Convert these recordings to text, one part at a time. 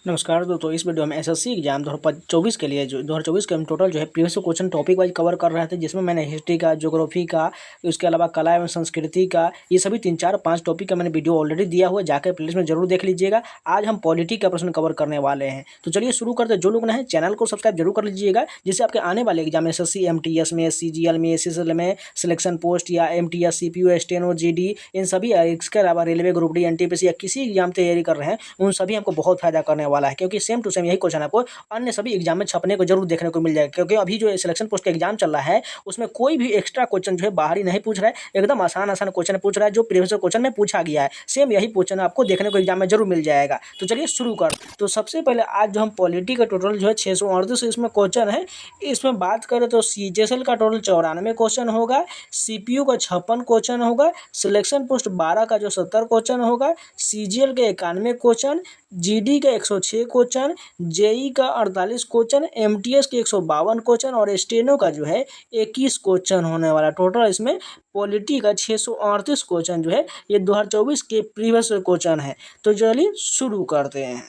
नमस्कार दोस्तों, इस वीडियो में एसएससी एग्जाम 2024 के लिए जो 2024 के हम टोटल जो है previous question topic wise cover कर रहे थे, जिसमें मैंने हिस्ट्री का, ज्योग्राफी का, उसके अलावा कला एवं संस्कृति का, ये सभी 3-4-5 टॉपिक का मैंने वीडियो ऑलरेडी दिया हुआ है, जाकर प्लेलिस्ट में जरूर देख लीजिएगा। आज हम पॉलिटी का प्रश्न कवर करने वाले हैं, तो चलिए शुरू करते हैं। जो लोग नए हैं चैनल को सब्सक्राइब जरूर कर लीजिएगा, जिससे आपके आने वाले एग्जाम एसएससी, एमटीएस में, सीजीएल में, एसएसएल में सिलेक्शन पोस्ट या एमटीएस, सीपीयू, स्टेनो, जीडी, इन सभी, इसके अलावा रेलवे ग्रुप डी, एनटीपीसी या किसी एग्जाम तैयारी कर रहे हैं, उन सभी हमको बहुत फायदा करने वाला है, क्योंकि सेम टू सेम यही क्वेश्चन आपको अन्य सभी एग्जाम में छपने को जरूर देखने को मिल जाएगा। क्योंकि अभी जो सिलेक्शन पोस्ट का एग्जाम चल रहा है, उसमें कोई भी एक्स्ट्रा क्वेश्चन जो है बाहरी नहीं पूछ रहा है, एकदम आसान आसान क्वेश्चन पूछ रहा है, जो प्रीवियस क्वेश्चन में पूछा गया है, सेम यही क्वेश्चन आपको देखने को एग्जाम में जरूर मिल जाएगा। तो चलिए शुरू कर। तो सबसे पहले आज जो हम पॉलिटी का टोटल जो है 638 इसमें क्वेश्चन है। इसमें बात करें तो सीजीएल का टोटल 94 क्वेश्चन होगा, सीपीयू का 56 क्वेश्चन होगा, सिलेक्शन पोस्ट 12 का जो 70 क्वेश्चन होगा, सीजीएल के 91 क्वेश्चन, जीडी का 106 क्वेश्चन, जेई का 48 क्वेश्चन, एमटीएस के 152 क्वेश्चन और स्टेनो का जो है 21 क्वेश्चन होने वाला। टोटल इसमें पॉलिटी का 638 क्वेश्चन जो है ये 2024 के प्रीवियस क्वेश्चन है। तो चलिए शुरू करते हैं।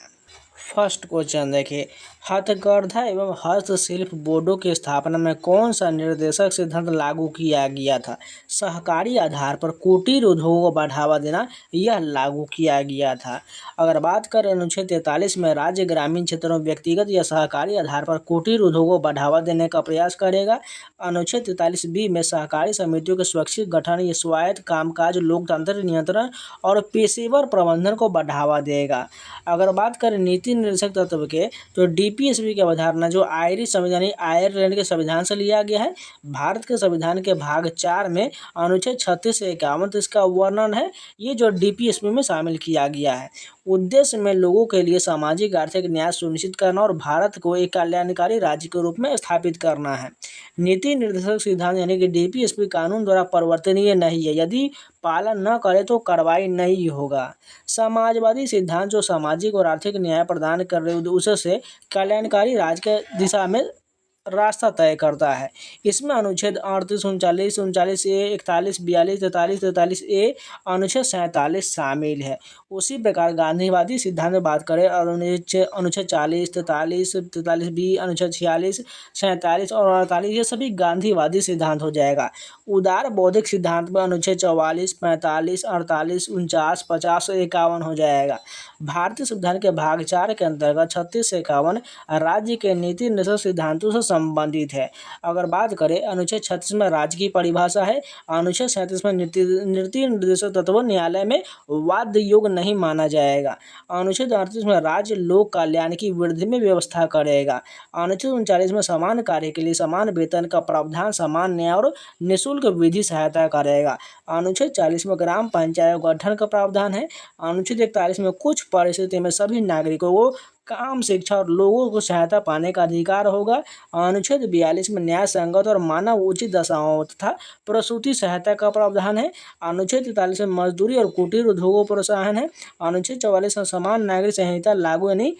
फर्स्ट क्वेश्चन देखिए, हथकरघा एवं हस्तशिल्प बोर्डों की स्थापना में कौन सा निर्देशक सिद्धांत लागू किया गया था? सहकारी आधार पर कुटीर उद्योगों को बढ़ावा देना, यह लागू किया गया था। अगर बात करें अनुच्छेद 43 में, राज्य ग्रामीण क्षेत्रों में व्यक्तिगत या सहकारी आधार पर कुटीर उद्योगों को बढ़ावा देने का प्रयास करेगा। अनुच्छेद 43B में सहकारी समितियों के स्वैच्छिक गठन, ये स्वायत्त कामकाज, लोकतांत्रिक नियंत्रण और पेशेवर प्रबंधन को बढ़ावा देगा। अगर बात करें नीति निर्देशक तत्व के, तो डीपीएसबी की अवधारणा जो आयरिश संविधान आयरलैंड के संविधान से लिया गया है। भारत के संविधान के भाग 4 में अनुच्छेद 36 से 51 इसका वर्णन है, ये जो डीपीएसबी में शामिल किया गया है। उद्देश्य में लोगों के लिए सामाजिक आर्थिक न्याय सुनिश्चित करना और भारत को एक कल्याणकारी राज्य के रूप में स्थापित करना है। नीति निर्देशक सिद्धांत यानी कि डीपीएसबी कानून द्वारा परिवर्तनीय नहीं है, यदि पालन न करे तो कार्रवाई नहीं होगा। समाजवादी सिद्धांत जो सामाजिक और आर्थिक न्याय प्रदान कर रहे उद्देश्य से कल्याणकारी राज्य के दिशा में रास्ता तय करता है। इसमें अनुच्छेद 38, 39, 39A, 41, 42, 43, 43A, अनुच्छेद 47 शामिल है। उसी प्रकार गांधीवादी सिद्धांत में बात करें, अनुच्छेद 40, 43, 43B, अनुच्छेद 46, 47 और 48, ये सभी गांधीवादी सिद्धांत हो जाएगा। उदार बौद्धिक सिद्धांत में अनुच्छेद 44, 45, 48, 49, 50 और 51 हो जाएगा। भारतीय संविधान के भाग 4 के अंतर्गत 36 से 51 राज्य के नीति निर्देशक सिद्धांतों से संबंधित है। अगर बात करें अनुच्छेद 36 में राज्य की परिभाषा है, अनुच्छेद 37 में नीति निर्देशक तत्व न्यायालय में वाद योग्य नहीं माना जाएगा। अनुच्छेद 38 में राज्य लोक कल्याण की वृद्धि में व्यवस्था करेगा। अनुच्छेद 39 में समान कार्य के लिए समान वेतन का प्रावधान, समान न्याय और निःशुल्क विधि सहायता करेगा। अनुच्छेद 40 में ग्राम पंचायत गठन का प्रावधान है। अनुच्छेद 41 में कुछ परिस्थिति में सभी नागरिकों को काम, शिक्षा और लोगों को सहायता पाने का अधिकार होगा। अनुच्छेद 42 में न्याय संगत और मानव उचित दशाओं तथा प्रसूति सहायता का प्रावधान है। अनुच्छेद 43 में मजदूरी और कुटीर उद्योगों पर प्रोत्साहन है। अनुच्छेद 44 में समान नागरिक संहिता लागू यानी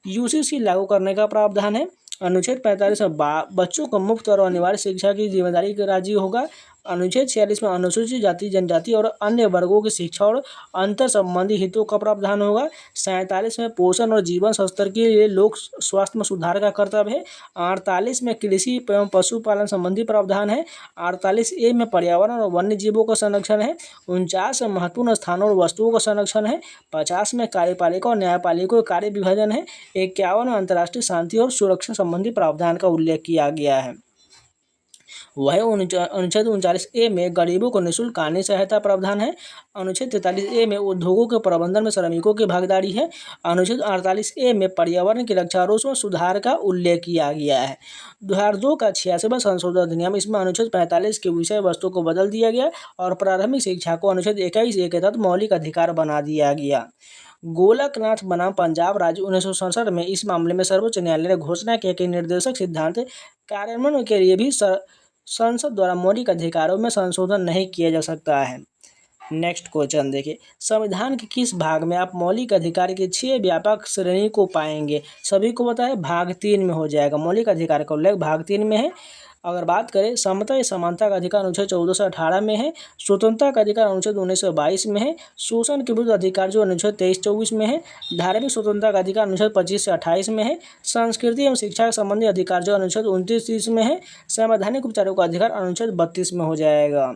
यूसीसी लागू करने का प्रावधान है। अनुच्छेद 45 में बच्चों को मुफ्त और अनिवार्य शिक्षा की जिम्मेदारी का राज्य होगा। अनुच्छेद 46 में अनुसूचित जाति, जनजाति और अन्य वर्गों की शिक्षा और अंतर संबंधी हितों का प्रावधान होगा। 47 में पोषण और जीवन स्तर के लिए लोक स्वास्थ्य में सुधार का कर्तव्य है। 48 में कृषि एवं पशुपालन संबंधी प्रावधान है। 48A में पर्यावरण और वन्य जीवों का संरक्षण है। 49 में महत्वपूर्ण स्थानों और वस्तुओं का संरक्षण है। 50 में कार्यपालिका और न्यायपालिका का कार्य विभाजन है। 51 में अंतर्राष्ट्रीय शांति और सुरक्षा संबंधी प्रावधान का उल्लेख किया गया है। वह अनुच्छेद 39A में गरीबों को निःशुल्क कानूनी सहायता प्रावधान है। अनुच्छेद 43A में उद्योगों के प्रबंधन में श्रमिकों की भागीदारी है। अनुच्छेद 48A में पर्यावरण की रक्षा और उसमें सुधार का उल्लेख किया गया है। 2002 का 86वां संशोधन अधिनियम, इसमें अनुच्छेद 45 के विषय वस्तु को बदल दिया गया और प्रारंभिक शिक्षा को अनुच्छेद 21A के तहत मौलिक अधिकार बना दिया गया। गोलकनाथ बनाम पंजाब राज्य 1967 में इस मामले में सर्वोच्च न्यायालय ने घोषणा की कि निर्देशक सिद्धांत कार्यान्वयन के लिए भी संसद द्वारा मौलिक अधिकारों में संशोधन नहीं किया जा सकता है। नेक्स्ट क्वेश्चन देखिए, संविधान के किस भाग में आप मौलिक अधिकार की 6 व्यापक श्रेणी को पाएंगे? सभी को पता है, भाग 3 में हो जाएगा। मौलिक अधिकार का उल्लेख भाग 3 में है। अगर बात करें समता या समानता का अधिकार अनुच्छेद 1418 में है। स्वतंत्रता का अधिकार अनुच्छेद 1922 में है। शोषण के विरुद्ध अधिकार जो अनुच्छेद 23-24 में है। धार्मिक स्वतंत्रता का अधिकार अनुच्छेद 25 से 28 में है। संस्कृति एवं शिक्षा संबंधी अधिकार जो अनुच्छेद 29-30 में है। संवैधानिक उपचारों का अधिकार अनुच्छेद 32 में हो जाएगा।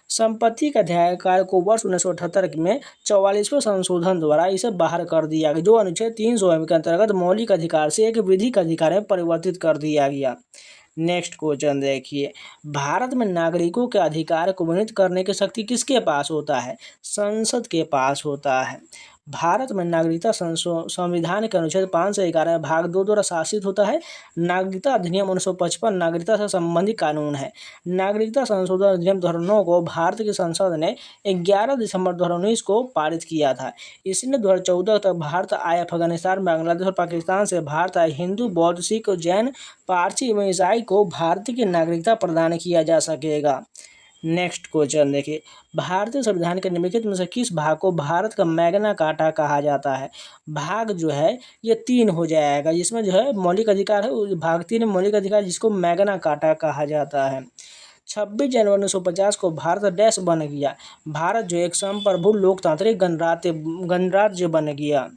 संपत्ति के अधिकार को वर्ष 1978 में 44वें संशोधन द्वारा इसे बाहर कर दिया गया, जो अनुच्छेद 300 के अंतर्गत मौलिक अधिकार से एक विधिक अधिकार में परिवर्तित कर दिया गया। नेक्स्ट क्वेश्चन देखिए, भारत में नागरिकों के अधिकार को वर्णित करने की शक्ति किसके पास होता है? संसद के पास होता है। भारत में नागरिकता संविधान के अनुच्छेद 511 भाग 2 द्वारा शासित होता है। नागरिकता अधिनियम 1955 नागरिकता से संबंधित कानून है। नागरिकता संशोधन अधिनियम 2009 को भारत की संसद ने 11 दिसंबर 2019 को पारित किया था। इसने 2014 तक भारत आए अफगानिस्तान, बांग्लादेश और पाकिस्तान से भारत आए हिंदू, बौद्ध, सिख, जैन, पारसी एवं ईसाई को भारत की नागरिकता प्रदान किया जा सकेगा। नेक्स्ट क्वेश्चन देखिए, भारतीय संविधान के निम्नलिखित में से किस भाग को भारत का मैग्ना कार्टा कहा जाता है? भाग जो है ये 3 हो जाएगा, जिसमें जो है मौलिक अधिकार है, भाग 3 मौलिक अधिकार जिसको मैग्ना कार्टा कहा जाता है। 26 जनवरी 1950 को भारत डैश बन गया। भारत जो एक संप्रभु लोकतांत्रिक गणराज्य बन गया।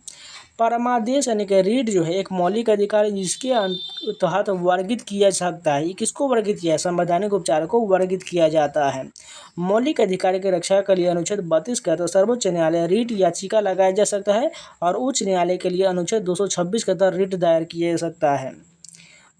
परमादेश यानी कि रीट जो है एक मौलिक अधिकार है जिसके तहत वर्गित किया जा सकता है। किसको वर्गित किया है? संवैधानिक उपचार को वर्गित किया जाता है। मौलिक अधिकार की रक्षा के लिए अनुच्छेद 32 के तहत सर्वोच्च न्यायालय रीट याचिका लगाया जा सकता है और उच्च न्यायालय के लिए अनुच्छेद 226 के तहत रीट दायर किया जा सकता है।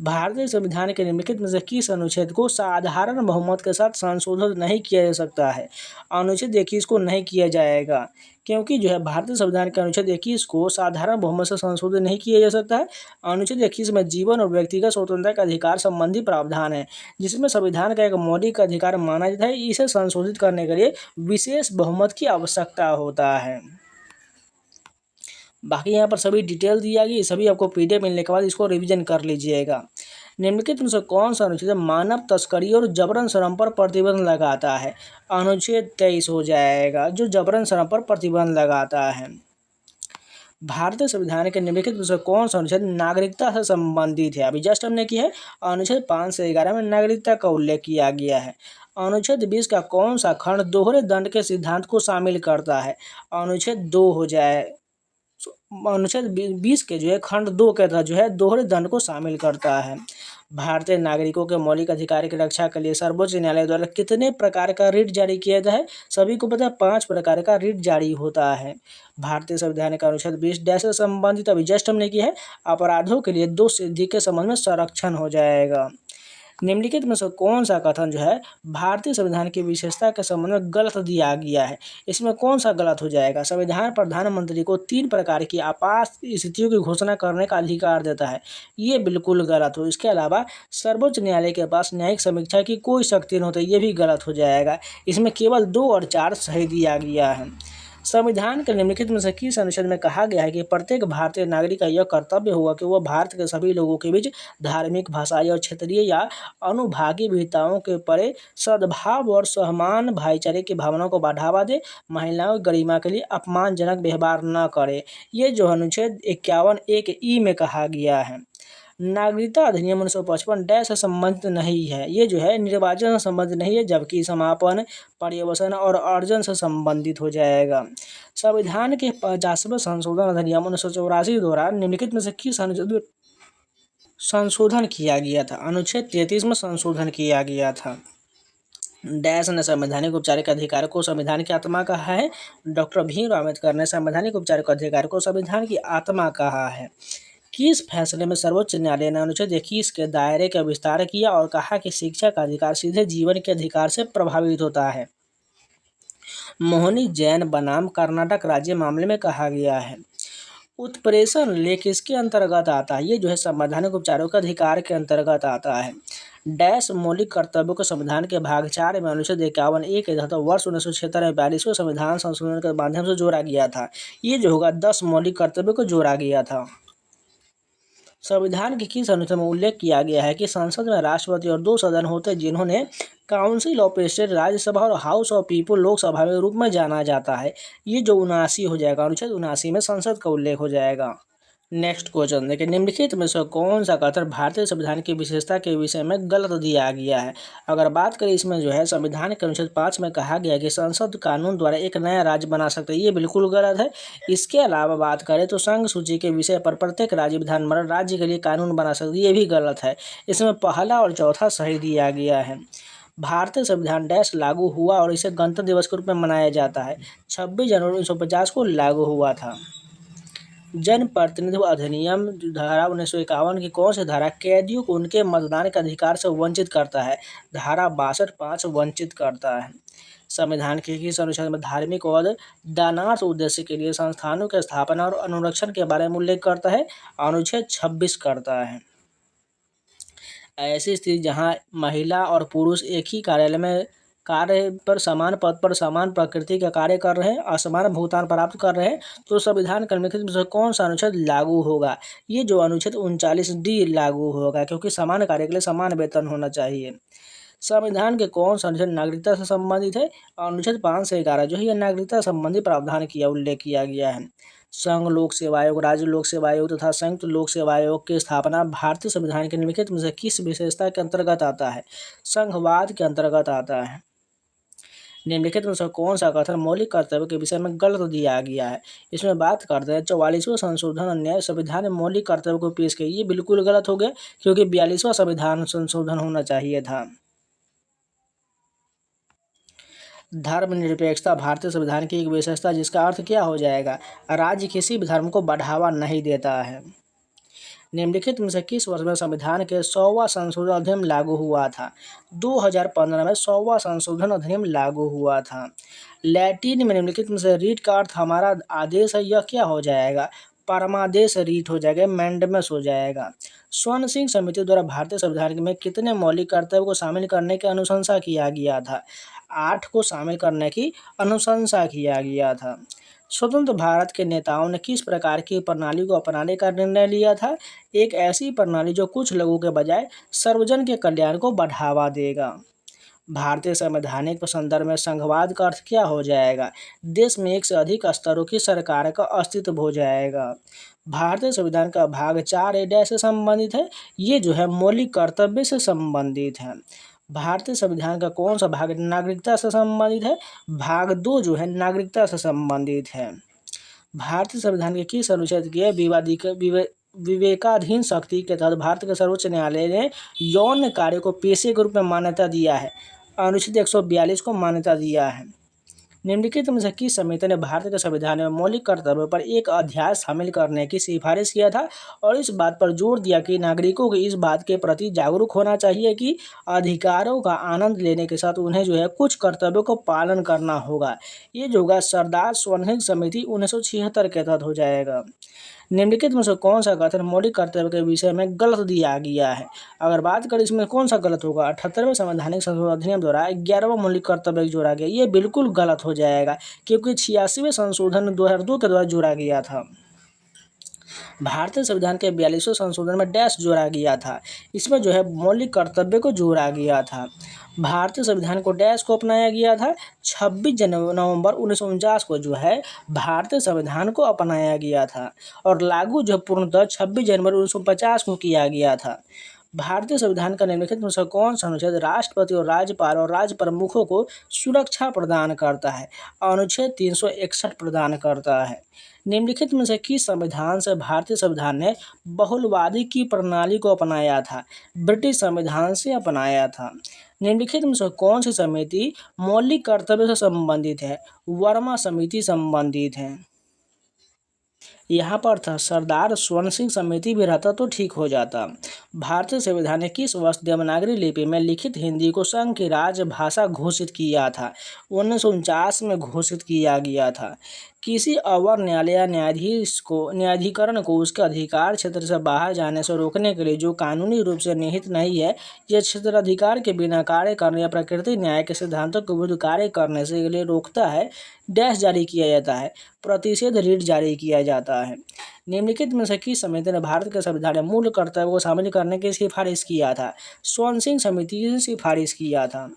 भारतीय संविधान के निम्नलिखित में से किस अनुच्छेद को साधारण बहुमत के साथ संशोधित नहीं किया जा सकता है? अनुच्छेद 21 को नहीं किया जाएगा, क्योंकि जो है भारतीय संविधान के अनुच्छेद 21 को साधारण बहुमत से संशोधित नहीं किया जा सकता है। अनुच्छेद 21 में जीवन और व्यक्तिगत स्वतंत्रता का अधिकार संबंधी प्रावधान है, जिसमें संविधान का एक मौलिक अधिकार माना जाता है। इसे संशोधित करने के लिए विशेष बहुमत की आवश्यकता होता है। बाकी यहाँ पर सभी डिटेल दिया गई, सभी आपको PDF मिलने के बाद इसको रिवीजन कर लीजिएगा। निम्नलिखित में से कौन सा अनुच्छेद मानव तस्करी और जबरन श्रम पर प्रतिबंध लगाता है? अनुच्छेद 23 हो जाएगा, जो जबरन श्रम पर प्रतिबंध लगाता है। भारतीय संविधान के निम्नलिखित में से कौन सा अनुच्छेद नागरिकता से संबंधित है? अभी जस्ट हमने किया है, अनुच्छेद 5 से 11 में नागरिकता का उल्लेख किया गया है। अनुच्छेद 20 का कौन सा खंड दोहरे दंड के सिद्धांत को शामिल करता है? अनुच्छेद 2 हो जाए। अनुच्छेद 20 के जो है खंड 2 के तहत जो है दोहरे दंड को शामिल करता है। भारतीय नागरिकों के मौलिक अधिकार की रक्षा के लिए सर्वोच्च न्यायालय द्वारा कितने प्रकार का रिट जारी किया जाता है? सभी को पता है 5 प्रकार का रिट जारी होता है। भारतीय संविधान का अनुच्छेद 20 से संबंधित अभी जस्ट हमने किया है, अपराधों के लिए 2 सिद्धि के संबंध में संरक्षण हो जाएगा। निम्नलिखित में से कौन सा कथन जो है भारतीय संविधान की विशेषता के संबंध में गलत दिया गया है? इसमें कौन सा गलत हो जाएगा? संविधान प्रधानमंत्री को 3 प्रकार की आपात स्थितियों की घोषणा करने का अधिकार देता है, ये बिल्कुल गलत हो। इसके अलावा सर्वोच्च न्यायालय के पास न्यायिक समीक्षा की कोई शक्ति नहीं होती, ये भी गलत हो जाएगा। इसमें केवल 2 और 4 सही दिया गया है। संविधान के निम्नलिखित में से किस अनुच्छेद में कहा गया है कि प्रत्येक भारतीय नागरिक का यह कर्तव्य होगा कि वह भारत के सभी लोगों के बीच धार्मिक, भाषाई और क्षेत्रीय या अनुभागीय विविधताओं के परे सद्भाव और समान भाईचारे की भावना को बढ़ावा दे, महिलाओं की गरिमा के लिए अपमानजनक व्यवहार न करे। ये जो अनुच्छेद 51(1)(e) में कहा गया है। नागरिकता अधिनियम 1955 डैश से संबंधित नहीं है, ये जो है निर्वाचन से संबंधित नहीं है, जबकि समापन, पर्यवसन और अर्जन से संबंधित हो जाएगा। संविधान के 50वें संशोधन अधिनियम 1984 द्वारा निम्नलिखित में से किस अनुच्छेद में संशोधन किया गया था? अनुच्छेद 33 में संशोधन किया गया था। डैश ने संवैधानिक औपचारिक अधिकार को संविधान की आत्मा कहा है। डॉक्टर भीमराव अम्बेडकर ने संवैधानिक औपचारिक अधिकार को संविधान की आत्मा कहा है। किस फैसले में सर्वोच्च न्यायालय ने अनुच्छेद 21 के दायरे का विस्तार किया और कहा कि शिक्षा का अधिकार सीधे जीवन के अधिकार से प्रभावित होता है? मोहिनी जैन बनाम कर्नाटक राज्य मामले में कहा गया है। उत्प्रेषण लेख किसके अंतर्गत आता है? ये जो है संवैधानिक उपचारों के अधिकार के अंतर्गत आता है। डैश मौलिक कर्तव्यों के संविधान के भाग 4 में अनुच्छेद 51(a) के तहत वर्ष 1976 में 42वें संविधान संशोधन के माध्यम से जोड़ा गया था। ये जो होगा 10 मौलिक कर्तव्यों को जोड़ा गया था। संविधान के किस अनुच्छेद में उल्लेख किया गया है कि संसद में राष्ट्रपति और 2 सदन होते हैं जिन्होंने काउंसिल ऑफ स्टेट राज्यसभा और हाउस ऑफ पीपुल लोकसभा के रूप में जाना जाता है? ये जो 79 हो जाएगा, अनुच्छेद 79 में संसद का उल्लेख हो जाएगा। नेक्स्ट क्वेश्चन देखिए, निम्नलिखित में से कौन सा कथन भारतीय संविधान की विशेषता के विषय में गलत दिया गया है। अगर बात करें इसमें जो है संविधान के अनुच्छेद 5 में कहा गया है कि संसद कानून द्वारा एक नया राज्य बना सकते हैं, ये बिल्कुल गलत है। इसके अलावा बात करें तो संघ सूची के विषय पर प्रत्येक राज्य विधानमंडल राज्य के लिए कानून बना सकते हैं, ये भी गलत है। इसमें पहला और चौथा सही दिया गया है। भारतीय संविधान डैश लागू हुआ और इसे गणतंत्र दिवस के रूप में मनाया जाता है। 26 जनवरी 1950 को लागू हुआ था। जन प्रतिनिधित्व अधिनियम धारा 1951 की कौन सी धारा कैदियों को उनके मतदान के अधिकार से वंचित करता है। धारा 62(5) वंचित करता है। संविधान के किस अनुच्छेद में धार्मिक और दानार्थ उद्देश्य के लिए संस्थानों की स्थापना और अनुरक्षण के बारे में उल्लेख करता है। अनुच्छेद 26 करता है। ऐसी स्थिति जहां महिला और पुरुष एक ही कार्यालय में कार्य पर समान पद पर समान प्रकृति का कार्य कर रहे हैं, असमान भुगतान प्राप्त कर रहे हैं, तो संविधान के निम्नलिखित में से कौन सा अनुच्छेद लागू होगा। ये जो अनुच्छेद 39D लागू होगा, क्योंकि समान कार्य के लिए समान वेतन होना चाहिए। संविधान के कौन सा अनुच्छेद नागरिकता से संबंधित है। अनुच्छेद 5 से 11 जो है यह नागरिकता संबंधी प्रावधान किया उल्लेख किया गया है। संघ लोक सेवा आयोग, राज्य लोक सेवा आयोग तथा संयुक्त लोक सेवा आयोग की स्थापना भारतीय संविधान के निम्नलिखित में से किस विशेषता के अंतर्गत आता है। संघवाद के अंतर्गत आता है। निम्नलिखित में से कौन सा कथन मौलिक कर्तव्य के विषय में गलत दिया गया है। इसमें बात करते हैं 44वां संशोधन अन्याय संविधान में मौलिक कर्तव्य को पेश किया, ये बिल्कुल गलत हो गया, क्योंकि 42वां संविधान संशोधन होना चाहिए था। धर्मनिरपेक्षता भारतीय संविधान की एक विशेषता, जिसका अर्थ क्या हो जाएगा, राज्य किसी भी धर्म को बढ़ावा नहीं देता है। निम्नलिखित में से किस वर्ष में संविधान के 100वां संशोधन अधिनियम लागू हुआ था। 2015 में 100वां संशोधन अधिनियम लागू हुआ था। लैटिन में निम्नलिखित में से रीट का अर्थ हमारा आदेश है, यह क्या हो जाएगा, परमादेश रीट हो जाएगा, मैंडमस हो जाएगा। स्वर्ण सिंह समिति द्वारा भारतीय संविधान में कितने मौलिक कर्तव्य को शामिल करने की अनुशंसा किया गया था। 8 को शामिल करने की अनुशंसा किया गया था। स्वतंत्र भारत के नेताओं ने किस प्रकार की प्रणाली को अपनाने का निर्णय लिया था। एक ऐसी प्रणाली जो कुछ लोगों के बजाय सर्वजन के कल्याण को बढ़ावा देगा। भारतीय संवैधानिक संदर्भ में संघवाद का अर्थ क्या हो जाएगा, देश में एक से अधिक स्तरों की सरकार का अस्तित्व हो जाएगा। भारतीय संविधान का भाग 4A से संबंधित है, ये जो है मौलिक कर्तव्य से संबंधित है। भारतीय संविधान का कौन सा भाग नागरिकता से संबंधित है। भाग 2 जो है नागरिकता से संबंधित है। भारतीय संविधान के किस अनुच्छेद के विवेकाधीन शक्ति के तहत भारत के सर्वोच्च न्यायालय ने यौन कार्य को पेशे के रूप में मान्यता दिया है। अनुच्छेद 142 को मान्यता दिया है। निम्नलिखित में से किस समिति ने भारत के संविधान में मौलिक कर्तव्यों पर एक अध्याय शामिल करने की सिफारिश किया था और इस बात पर जोर दिया कि नागरिकों को इस बात के प्रति जागरूक होना चाहिए कि अधिकारों का आनंद लेने के साथ उन्हें जो है कुछ कर्तव्यों को पालन करना होगा। ये जो होगा सरदार स्वर्ण सिंह समिति 1976 के तहत हो जाएगा। निम्नलिखित में से कौन सा कथन मौलिक कर्तव्य के विषय में गलत दिया गया है। अगर बात करें इसमें कौन सा गलत होगा, 78वें संवैधानिक संशोधन अधिनियम द्वारा 11वां मौलिक कर्तव्य जोड़ा गया, ये बिल्कुल गलत हो जाएगा, क्योंकि 86वें संशोधन 2002 के द्वारा जोड़ा गया था। भारतीय संविधान के 42वें संशोधन में डैश जोड़ा गया था, इसमें जो है मौलिक कर्तव्य को जोड़ा गया था। भारतीय संविधान को डैश को अपनाया गया था, 26 नवंबर 1949 को जो है भारतीय संविधान को अपनाया गया था और लागू जो पूर्णतः 26 जनवरी 1950 को किया गया था। भारतीय संविधान का निम्नलिखित में से कौन सा अनुच्छेद राष्ट्रपति और राज्यपाल और राज्य प्रमुखों को सुरक्षा प्रदान करता है। अनुच्छेद 361 प्रदान करता है। निम्नलिखित में से किस संविधान से भारतीय संविधान ने बहुलवादी की प्रणाली को अपनाया था। ब्रिटिश संविधान से अपनाया था। निम्नलिखित में से कौन सी समिति मौलिक कर्तव्य से संबंधित है। वर्मा समिति संबंधित है। यहाँ पर था सरदार स्वर्ण सिंह समिति भी रहता तो ठीक हो जाता। भारतीय संविधान ने किस वर्ष देवनागरी लिपि में लिखित हिंदी को संघ की राजभाषा घोषित किया था। 1949 में घोषित किया गया था। किसी अवर न्यायालय या न्यायाधिकरण को उसके अधिकार क्षेत्र से बाहर जाने से रोकने के लिए जो कानूनी रूप से निहित नहीं है, यह क्षेत्राधिकार के बिना कार्य करने या प्रकृति न्याय के सिद्धांतों के विरुद्ध कार्य करने से लिए रोकता है, डैश जारी किया जाता है, प्रतिषेध रीट जारी किया जाता है। निम्नलिखित में से किस समिति ने भारत के संविधान में मूल कर्तव्य को शामिल करने की सिफारिश किया था। स्वर्ण सिंह समिति ने सिफारिश किया था।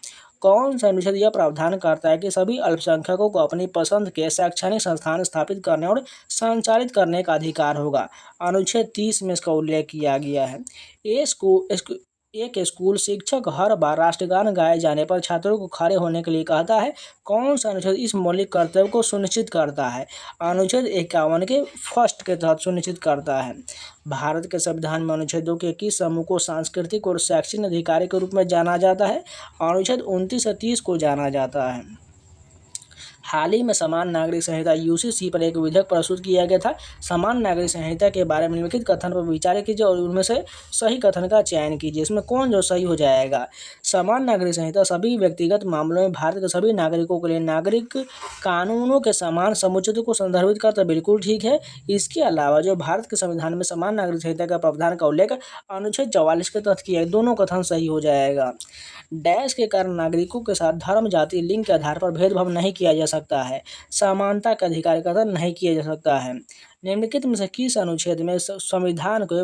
कौन सा अनुच्छेद यह प्रावधान करता है कि सभी अल्पसंख्यकों को अपनी पसंद के शैक्षणिक संस्थान स्थापित करने और संचालित करने का अधिकार होगा? अनुच्छेद 30 में इसका उल्लेख किया गया है। एक स्कूल शिक्षक हर बार राष्ट्रगान गाए जाने पर छात्रों को खड़े होने के लिए कहता है। कौन सा अनुच्छेद इस मौलिक कर्तव्य को सुनिश्चित करता है? अनुच्छेद 51 के फर्स्ट के तहत सुनिश्चित करता है। भारत के संविधान में अनुच्छेदों के किस समूह को सांस्कृतिक और शैक्षणिक अधिकार के रूप में जाना जाता है? अनुच्छेद 29 से 30 को जाना जाता है। हाल ही में समान नागरिक संहिता यूसीसी पर एक विधेयक प्रस्तुत किया गया था। समान नागरिक संहिता के बारे में निम्नलिखित कथन पर विचार कीजिए और उनमें से सही कथन का चयन कीजिए। इसमें कौन जो सही हो जाएगा? समान नागरिक संहिता सभी व्यक्तिगत मामलों में भारत के सभी नागरिकों के लिए नागरिक कानूनों के समान समुचित को संदर्भित करता, बिल्कुल ठीक है। इसके अलावा जो भारत के संविधान में समान नागरिक संहिता का प्रावधान का उल्लेख अनुच्छेद 44 के तहत किया है, दोनों कथन सही हो जाएगा। डैश के कारण नागरिकों के साथ धर्म, जाति, लिंग के आधार पर भेदभाव नहीं किया जा सकता है। समानता का अधिकार का कथन नहीं किया जा सकता है। निम्नलिखित में से किस अनुच्छेद में संविधान को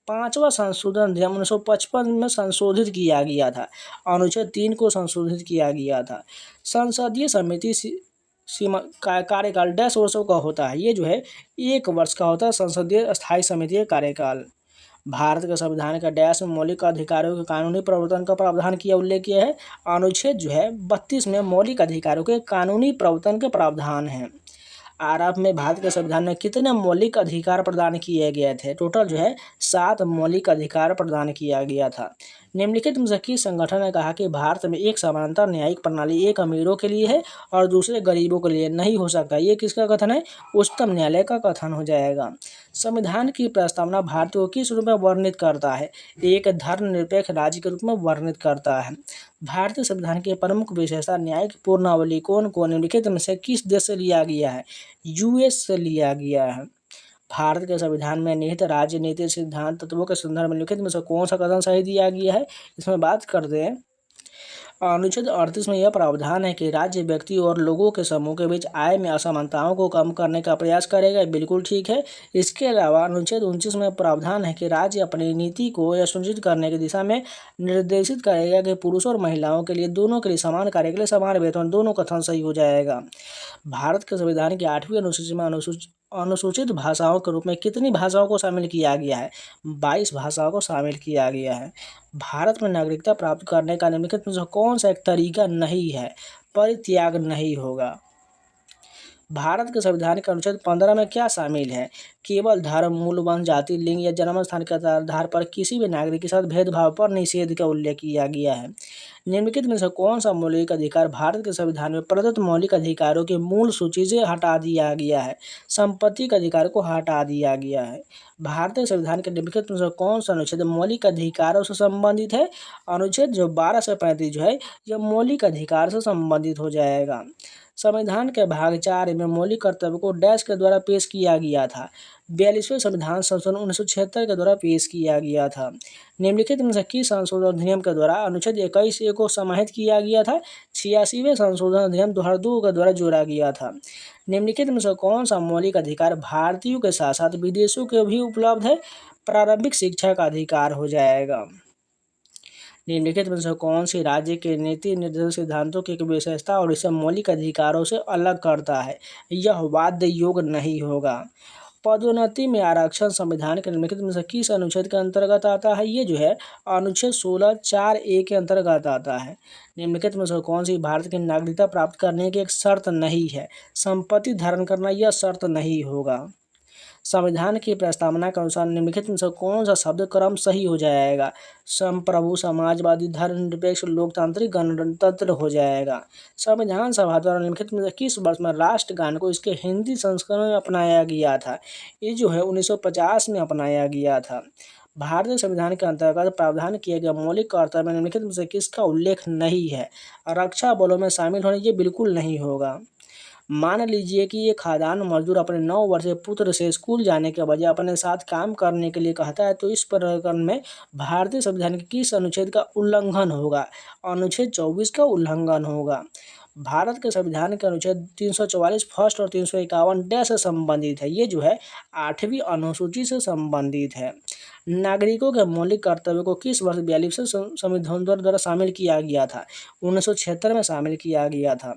5वां संशोधन अधिनियम 1955 में संशोधित किया गया था? अनुच्छेद 3 को संशोधित किया गया था। संसदीय समिति सीमा कार्यकाल डैश वर्षों का होता है? ये जो है 1 वर्ष का होता है संसदीय स्थायी समिति का कार्यकाल। भारत के संविधान का डैश में मौलिक अधिकारों के कानूनी प्रवर्तन का प्रावधान किया उल्लेख किया है। अनुच्छेद जो है 32 में मौलिक अधिकारों के कानूनी प्रवर्तन के प्रावधान हैं। आरंभ में भारत के संविधान में कितने मौलिक अधिकार प्रदान किए गए थे? टोटल जो है 7 मौलिक अधिकार प्रदान किया गया था। निम्नलिखित में से किस संगठन ने कहा कि भारत में एक समानांतर न्यायिक प्रणाली एक अमीरों के लिए है और दूसरे गरीबों के लिए नहीं हो सकता? ये किसका कथन है? उच्चतम न्यायालय का कथन हो जाएगा। संविधान की प्रस्तावना भारत को किस रूप में वर्णित करता है? एक धर्मनिरपेक्ष राज्य के रूप में वर्णित करता है। भारतीय संविधान की प्रमुख विशेषता न्यायिक पूर्णावली को निम्नलिखित में से किस देश से लिया गया है? यूएस से लिया गया है। भारत के संविधान में निहित राजनीतिक सिद्धांत तत्वों के संदर्भ में निम्नलिखित में से कौन सा कथन सही दिया गया है? इसमें बात करते हैं। अनुच्छेद 38 में यह प्रावधान है कि राज्य व्यक्ति और लोगों के समूह के बीच आय में असमानताओं को कम करने का प्रयास करेगा, बिल्कुल ठीक है। इसके अलावा अनुच्छेद 29 में प्रावधान है कि राज्य अपनी नीति को यह सुनिश्चित करने की दिशा में निर्देशित करेगा कि पुरुषों और महिलाओं के लिए दोनों के लिए समान कार्य के लिए समान वेतन, दोनों कथन सही हो जाएगा। भारत के संविधान की 8वीं अनुसूची में अनुसूचित भाषाओं के रूप में कितनी भाषाओं को शामिल किया गया है? 22 भाषाओं को शामिल किया गया है। भारत में नागरिकता प्राप्त करने का निम्नलिखित में से कौन सा एक तरीका नहीं है? परित्याग नहीं होगा। भारत के संविधान के अनुच्छेद 15 में क्या शामिल है? केवल धर्म, मूल वंश, जाति, लिंग या जन्म स्थान के आधार पर किसी भी नागरिक के साथ भेदभाव पर निषेध का उल्लेख किया गया है। निम्नलिखित में से कौन सा मौलिक अधिकार भारत के संविधान में प्रदत्त मौलिक अधिकारों की मूल सूची से हटा दिया गया है? संपत्ति के अधिकार को हटा दिया गया है। भारतीय संविधान के निम्नलिखित में से कौन सा अनुच्छेद मौलिक अधिकारों से संबंधित है? अनुच्छेद जो 12 से 35 जो है यह मौलिक अधिकार से संबंधित हो जाएगा। संविधान के भाग 4 में मौलिक कर्तव्य को डैश के द्वारा पेश किया गया था? 42वें संविधान संशोधन 1976 के द्वारा पेश किया गया था। निम्नलिखित में से किस संशोधन अधिनियम के द्वारा अनुच्छेद 21A को समाहित किया गया था? 86वें संशोधन अधिनियम 2002 के द्वारा जोड़ा गया था। निम्नलिखित में से कौन सा मौलिक अधिकार भारतीयों के साथ साथ विदेशों के भी उपलब्ध है? प्रारंभिक शिक्षा का अधिकार हो जाएगा। निम्नलिखित में से कौन सी राज्य के नीति निर्देशक सिद्धांतों की एक विशेषता और इसे मौलिक अधिकारों से अलग करता है? यह वाद्य योग नहीं होगा। पदोन्नति में आरक्षण संविधान के निम्नलिखित में से किस अनुच्छेद के अंतर्गत आता है? ये जो है अनुच्छेद 16(4)A के अंतर्गत आता है। निम्नलिखित में से कौन सी भारत की नागरिकता प्राप्त करने की एक शर्त नहीं है? संपत्ति धारण करना यह शर्त नहीं होगा। संविधान की प्रस्तावना के अनुसार निम्नलिखित में से कौन सा शब्द क्रम सही हो जाएगा? संप्रभु, समाजवादी, धर्मनिरपेक्ष, लोकतांत्रिक, गणतंत्र हो जाएगा। संविधान सभा द्वारा निम्नलिखित में से किस वर्ष में राष्ट्रगान को इसके हिंदी संस्करण में अपनाया गया था? ये जो है 1950 में अपनाया गया था। भारतीय संविधान के अंतर्गत प्रावधान किए गए मौलिक कर्तव्य निम्नलिखित में से किसका उल्लेख नहीं है? रक्षा बलों में शामिल होने, ये बिल्कुल नहीं होगा। मान लीजिए कि ये खादान मजदूर अपने 9 वर्षीय पुत्र से स्कूल जाने के बजाय अपने साथ काम करने के लिए कहता है, तो इस प्रकरण में भारतीय संविधान के किस अनुच्छेद का उल्लंघन होगा? अनुच्छेद 24 का उल्लंघन होगा। भारत के संविधान के अनुच्छेद 344 फर्स्ट और 351 डैश से संबंधित है। ये जो है 8वीं अनुसूची से संबंधित है। नागरिकों के मौलिक कर्तव्यों को किस वर्ष 42वें संविधान द्वारा शामिल किया गया था? 1976 में शामिल किया गया था।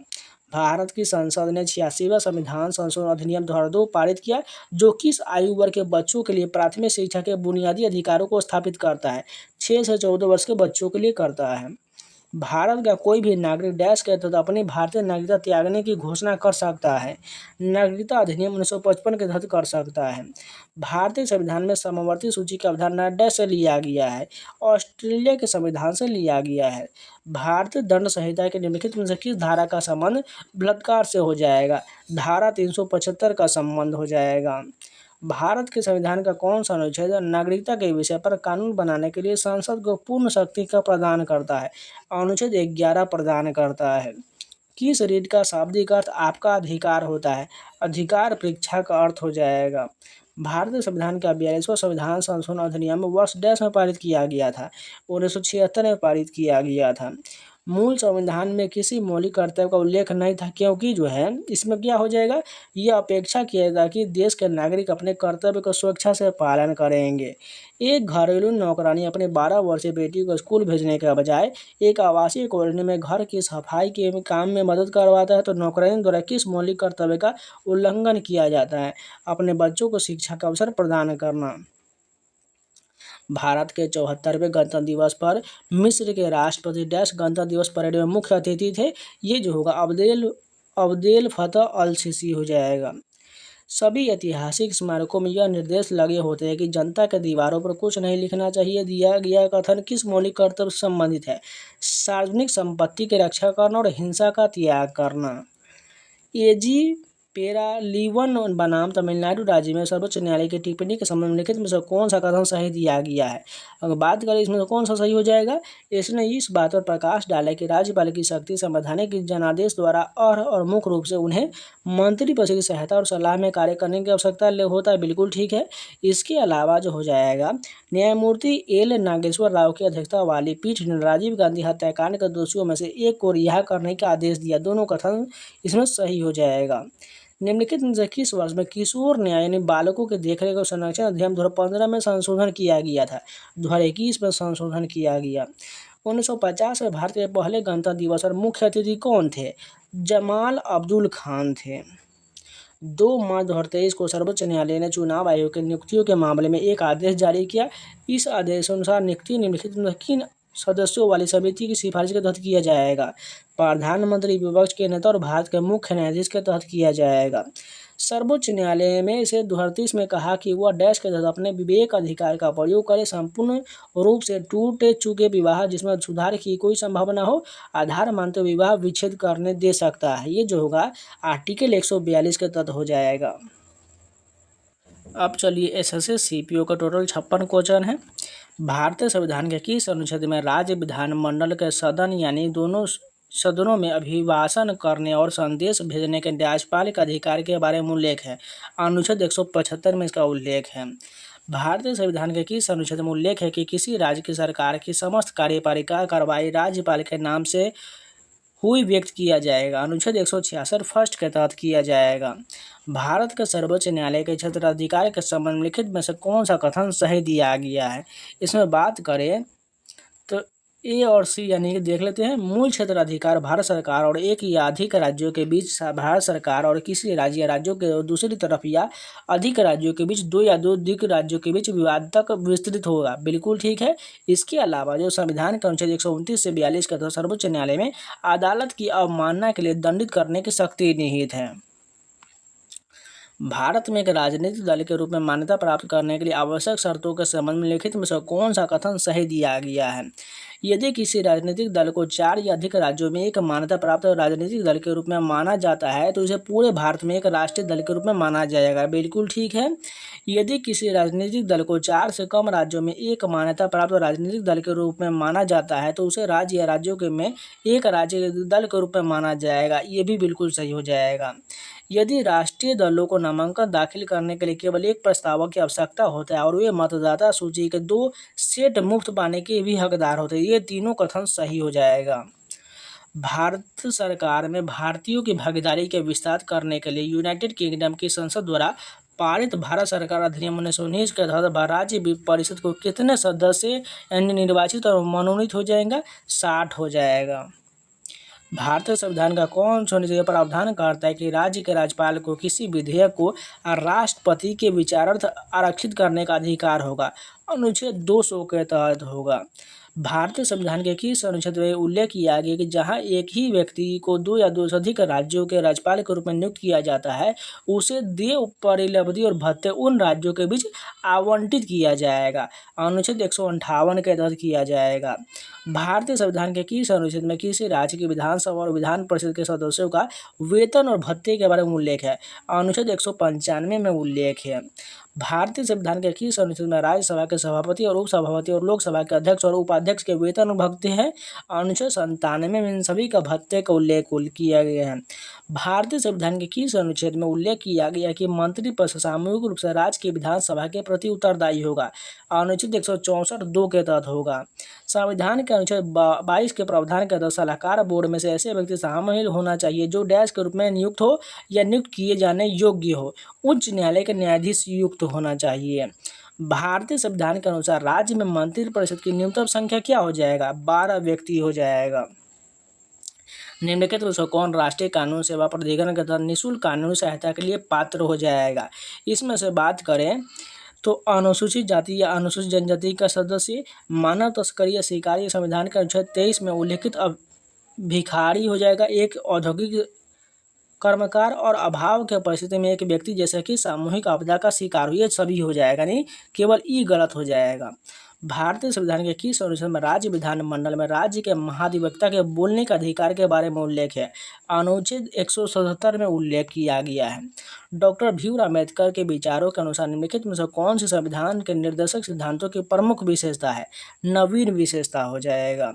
भारत की संसद ने 86वां संविधान संशोधन अधिनियम 2002 पारित किया, जो किस आयु वर्ग के बच्चों के लिए प्राथमिक शिक्षा के बुनियादी अधिकारों को स्थापित करता है? 6 से 14 वर्ष के बच्चों के लिए करता है। भारत का कोई भी नागरिक डैश के तहत अपनी भारतीय नागरिकता त्यागने की घोषणा कर सकता है। नागरिकता अधिनियम 1955 के तहत कर सकता है। भारतीय संविधान में समवर्ती सूची का अवधारणा डैश से लिया गया है? ऑस्ट्रेलिया के संविधान से लिया गया है। भारतीय दंड संहिता के निम्नलिखित में से किस धारा का संबंध बलात्कार से हो जाएगा? धारा 375 का संबंध हो जाएगा। भारत के संविधान का कौन सा अनुच्छेद नागरिकता के विषय पर कानून बनाने के लिए संसद को पूर्ण शक्ति का प्रदान करता है? अनुच्छेद 11 प्रदान करता है। किस रीट का शाब्दिक अर्थ आपका अधिकार होता है? अधिकार परीक्षा का अर्थ हो जाएगा। भारतीय संविधान का 42वां संविधान संशोधन अधिनियम वर्ष डैश में पारित किया गया था? 1976 में पारित किया गया था। मूल संविधान में किसी मौलिक कर्तव्य का उल्लेख नहीं था, क्योंकि जो है इसमें क्या हो जाएगा, यह अपेक्षा किया जाता कि देश के नागरिक अपने कर्तव्य को स्वेच्छा से पालन करेंगे। एक घरेलू नौकरानी अपने 12 वर्षीय बेटी को स्कूल भेजने के बजाय एक आवासीय कॉलोनी में घर की सफाई के काम में मदद करवाता है, तो नौकरानी द्वारा किस मौलिक कर्तव्य का उल्लंघन किया जाता है? अपने बच्चों को शिक्षा का अवसर प्रदान करना। भारत के 74वें गणतंत्र दिवस पर मिस्र के राष्ट्रपति डैश गणतंत्र दिवस परेड में मुख्य अतिथि थे? ये जो होगा अब्देल फतह अल सीसी हो जाएगा। सभी ऐतिहासिक स्मारकों में यह निर्देश लगे होते हैं कि जनता के दीवारों पर कुछ नहीं लिखना चाहिए। दिया गया कथन किस मौलिक कर्तव्य से संबंधित है? सार्वजनिक संपत्ति की रक्षा करना और हिंसा का त्याग करना। एजी पेरालीवन बनाम तमिलनाडु राज्य में सर्वोच्च न्यायालय की टिप्पणी के संबंध में लिखित में से कौन सा कथन सही दिया गया है? अगर बात करें इसमें तो कौन सा सही हो जाएगा? इसने इस बात पर प्रकाश डाला कि राज्यपाल की शक्ति संवैधानिक जनादेश द्वारा और मुख्य रूप से उन्हें मंत्रिपरिषद की सहायता और सलाह में कार्य करने की आवश्यकता होता है। बिल्कुल ठीक है। इसके अलावा जो हो जाएगा, न्यायमूर्ति एल नागेश्वर राव की अध्यक्षता वाली पीठ ने राजीव गांधी हत्याकांड के दोषियों में से एक को रिहा करने का आदेश दिया। दोनों कथन इसमें सही हो जाएगा। निम्नलिखित में से किस वर्ष में किशोर न्याय यानी बालकों के देखरेख और संरक्षण अधिनियम 2015 में संशोधन किया गया था? 2021 में संशोधन किया गया। 1950 में भारत के पहले गणतंत्र दिवस और मुख्य अतिथि कौन थे? जमाल अब्दुल खान थे। 2 मार्च 2023 को सर्वोच्च न्यायालय ने चुनाव आयोग की नियुक्तियों के मामले में एक आदेश जारी किया। इस आदेश अनुसार नियुक्ति निम्नलिखित में किन सदस्यों वाली समिति की सिफारिश के तहत किया जाएगा? प्रधानमंत्री, विपक्ष के नेता और भारत के मुख्य न्यायाधीश के तहत किया जाएगा। सर्वोच्च न्यायालय में इसे 2030 में कहा कि वह डैश के तहत अपने विवेक अधिकार का प्रयोग करे। संपूर्ण रूप से टूट चुके विवाह जिसमें सुधार की कोई संभावना हो, आधार मानते विवाह विच्छेद करने दे सकता है। ये जो होगा आर्टिकल 142 के तहत हो जाएगा। अब चलिए एसएससी सीपीओ का टोटल 56 क्वेश्चन है। भारतीय संविधान के किस अनुच्छेद में राज्य विधानमंडल के सदन यानी दोनों सदनों में अभिभाषण करने और संदेश भेजने के राज्यपाल के अधिकार के बारे में उल्लेख है? अनुच्छेद 175 में इसका उल्लेख है। भारतीय संविधान के किस अनुच्छेद में उल्लेख है कि किसी राज्य की सरकार की समस्त कार्यपालिका कार्रवाई राज्यपाल के नाम से हुई व्यक्त किया जाएगा? अनुच्छेद 166 फर्स्ट के तहत किया जाएगा। भारत के सर्वोच्च न्यायालय के क्षेत्राधिकार के संबंध में लिखित में से कौन सा कथन सही दिया गया है? इसमें बात करें तो ए और सी यानी कि देख लेते हैं। मूल क्षेत्राधिकार भारत सरकार और एक या अधिक राज्यों के बीच, भारत सरकार और किसी राज्य या राज्यों के दूसरी तरफ या अधिक राज्यों के बीच, 2 या 2 अधिक राज्यों के बीच विवाद तक विस्तृत होगा। बिल्कुल ठीक है। इसके अलावा जो संविधान के अनुच्छेद 129 से 42 के तहत सर्वोच्च न्यायालय में अदालत की अवमानना के लिए दंडित करने की शक्ति निहित है। भारत में एक राजनीतिक दल के रूप में मान्यता प्राप्त करने के लिए आवश्यक शर्तों के संबंध में लिखित में से कौन सा कथन सही दिया गया है? यदि किसी राजनीतिक दल को 4 या अधिक राज्यों में एक मान्यता प्राप्त राजनीतिक दल के रूप में माना जाता है, तो इसे पूरे भारत में एक राष्ट्रीय दल के रूप में माना जाएगा। बिल्कुल ठीक है। यदि किसी राजनीतिक दल को 4 से कम राज्यों में एक मान्यता प्राप्त राजनीतिक दल के रूप में माना जाता है, तो उसे राज्य या राज्यों के में एक राज्य दल के रूप में माना जाएगा। ये भी बिल्कुल सही हो जाएगा। यदि राष्ट्रीय दलों को नामांकन दाखिल करने के लिए केवल एक प्रस्तावक की आवश्यकता होता है और वे मतदाता सूची के 2 सेट मुफ्त पाने के भी हकदार होते हैं, ये तीनों कथन सही हो जाएगा। भारत सरकार में भारतीयों की भागीदारी के विस्तार करने के लिए यूनाइटेड किंगडम की संसद द्वारा पारित भारत सरकार अधिनियम 1919 के तहत राज्य परिषद को कितने सदस्य यानी निर्वाचित और मनोनीत हो जाएगा? 60 हो जाएगा। भारतीय संविधान का कौन सा अनुच्छेद प्रावधान करता है कि राज्य के राज्यपाल को किसी विधेयक को राष्ट्रपति के विचारार्थ आरक्षित करने का अधिकार होगा? अनुच्छेद 200 के तहत होगा। भारतीय संविधान के किस अनुच्छेद में उल्लेख किया गया कि जहां एक ही व्यक्ति को 2 या 2 से अधिक राज्यों के राज्यपाल के रूप में नियुक्त किया जाता है, उसे देय परिलब्धि और भत्ते उन राज्यों के बीच आवंटित किया जाएगा? अनुच्छेद 158 के तहत किया जाएगा। भारतीय संविधान के किस अनुच्छेद में किसी राज्य की विधानसभा और विधान परिषद के सदस्यों का वेतन और भत्ते के बारे में उल्लेख है? अनुच्छेद 195 में उल्लेख है। भारतीय संविधान के किस अनुच्छेद में राज्यसभा के सभापति और उपसभापति और लोकसभा के अध्यक्ष और उपाध्यक्ष के वेतन और भत्ते हैं? अनुच्छेद 97 में इन सभी का भत्ते का उल्लेख किया गया है। भारतीय संविधान के किस अनुच्छेद में उल्लेख किया गया कि मंत्रिपरिषद सामूहिक रूप से राज्य की विधानसभा के प्रति उत्तरदायी होगा? अनुच्छेद 164(2) के तहत होगा। संविधान के अनुच्छेद 22 के प्रावधान के तहत सलाहकार बोर्ड में से ऐसे व्यक्ति शामिल होना चाहिए जो डैश के रूप में नियुक्त हो या नियुक्त किए जाने योग्य हो। उच्च न्यायालय के न्यायाधीश युक्त होना चाहिए। भारतीय संविधान के अनुसार राज्य में मंत्रिपरिषद की न्यूनतम संख्या क्या हो जाएगा? 12 व्यक्ति हो जाएगा। निम्नलिखित में से कौन राष्ट्रीय कानून सेवा प्राधिकरण के तहत निःशुल्क कानूनी सहायता के लिए पात्र हो जाएगा? इसमें से बात करें तो अनुसूचित जाति या अनुसूचित जनजाति का सदस्य, मानव तस्करी या शिकारी। संविधान के अनुच्छेद 23 में उल्लेखित भिखारी हो जाएगा। एक औद्योगिक कर्मकार और अभाव के परिस्थिति में एक व्यक्ति जैसे कि सामूहिक आपदा का शिकार हो, ये सभी हो जाएगा, नहीं केवल ई गलत हो जाएगा। भारतीय संविधान के किस अनुच्छेद में राज्य विधानमंडल में राज्य के महाधिवक्ता के बोलने का अधिकार के बारे में उल्लेख है? अनुच्छेद 177 में उल्लेख किया गया है। डॉक्टर भीमराव अम्बेडकर के विचारों के अनुसार निम्नलिखित में से कौन से संविधान के निर्देशक सिद्धांतों की प्रमुख विशेषता है? नवीन विशेषता हो जाएगा।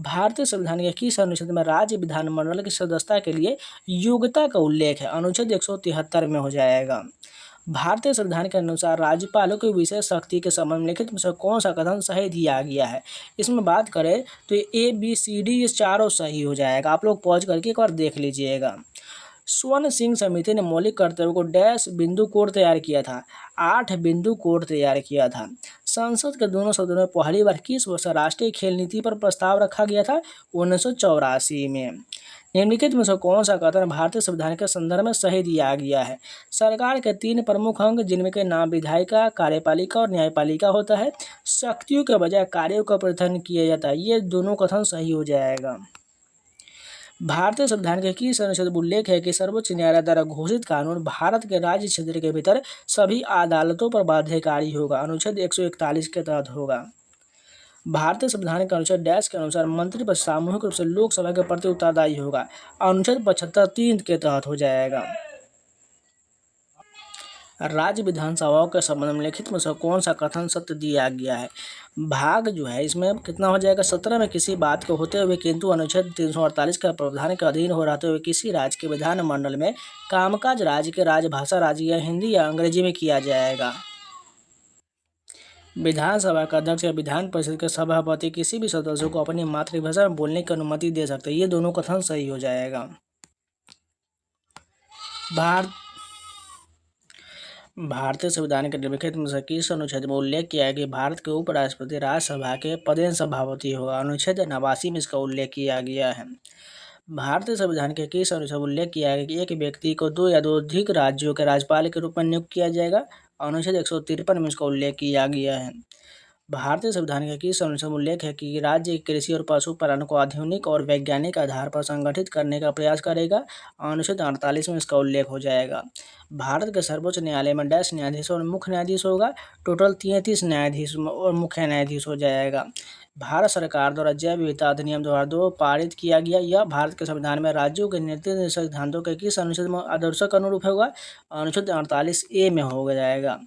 भारतीय संविधान के किस अनुच्छेद में राज्य विधानमंडल की सदस्यता के लिए योग्यता का उल्लेख है? अनुच्छेद 173 में हो जाएगा। भारतीय संविधान के अनुसार राज्यपालों की विशेष शक्ति के संबंध में निम्नलिखित में से कौन सा कथन सही दिया गया है? इसमें बात करें तो ABCD ये चारों सही हो जाएगा। आप लोग पॉज करके एक बार देख लीजिएगा। स्वर्ण सिंह समिति ने मौलिक कर्तव्यों को डैश बिंदु कोड तैयार किया था? 8 बिंदु कोड तैयार किया था। संसद के दोनों सदनों में पहली बार किस वर्ष राष्ट्रीय खेल नीति पर प्रस्ताव रखा गया था? 1984 में। निम्नलिखित में से कौन सा कथन भारतीय संविधान के संदर्भ में सही दिया गया है? सरकार के 3 प्रमुख अंग जिनमें के नाम विधायिका, कार्यपालिका और न्यायपालिका होता है, शक्तियों के बजाय कार्यों का प्रतिनिधित्व किया जाता है। ये दोनों कथन सही हो जाएगा। भारतीय संविधान के किस अनुच्छेद में उल्लेख है कि सर्वोच्च न्यायालय द्वारा घोषित कानून भारत के राज्य क्षेत्र के भीतर सभी अदालतों पर बाध्यकारी होगा? अनुच्छेद 141 के तहत होगा। भारतीय संविधान के अनुच्छेद डैश के अनुसार मंत्रिपरिषद सामूहिक रूप से लोकसभा के प्रति उत्तरदायी होगा? अनुच्छेद 75(3) के तहत हो जाएगा। राज्य विधानसभाओं के संबंध में लिखित में से कौन सा कथन सत्य दिया गया है? भाग जो है इसमें कितना हो जाएगा? 17 में किसी बात को होते हुए किंतु अनुच्छेद 348 का प्रावधान के अधीन हो रहते हुए किसी राज्य के विधानमंडल में कामकाज राज्य के राजभाषा राज्य या हिंदी या अंग्रेजी में किया जाएगा। विधानसभा का अध्यक्ष या विधान परिषद के सभापति किसी भी सदस्य को अपनी मातृभाषा में बोलने की अनुमति दे सकते हैं। ये दोनों कथन सही हो जाएगा। भारतीय संविधान के निम्नलिखित में से किस अनुच्छेद में उल्लेख किया है कि भारत के उपराष्ट्रपति राज्यसभा के पदेन सभापति होगा? अनुच्छेद 89 में इसका उल्लेख किया गया है। भारतीय संविधान के किस अनुच्छेद में उल्लेख किया है कि एक व्यक्ति को 2 या 2 अधिक राज्यों के राज्यपाल के रूप में नियुक्त किया जाएगा? अनुच्छेद 153 में इसका उल्लेख किया गया है। भारतीय संविधान के किस अनुच्छेद में उल्लेख है कि राज्य कृषि और पशुपालन को आधुनिक और वैज्ञानिक आधार पर संगठित करने का प्रयास करेगा? अनुच्छेद 48 में इसका उल्लेख हो जाएगा। भारत के सर्वोच्च न्यायालय में डैश न्यायाधीश और मुख्य न्यायाधीश होगा? टोटल 33 न्यायाधीश और मुख्य न्यायाधीश हो जाएगा। भारत सरकार द्वारा जैव विविधता अधिनियम 2002 पारित किया गया। यह भारत के संविधान में राज्यों के नीति सिद्धांतों के किस अनुच्छेद में आदर्शों के अनुरूप होगा? अनुच्छेद 48A में हो जाएगा।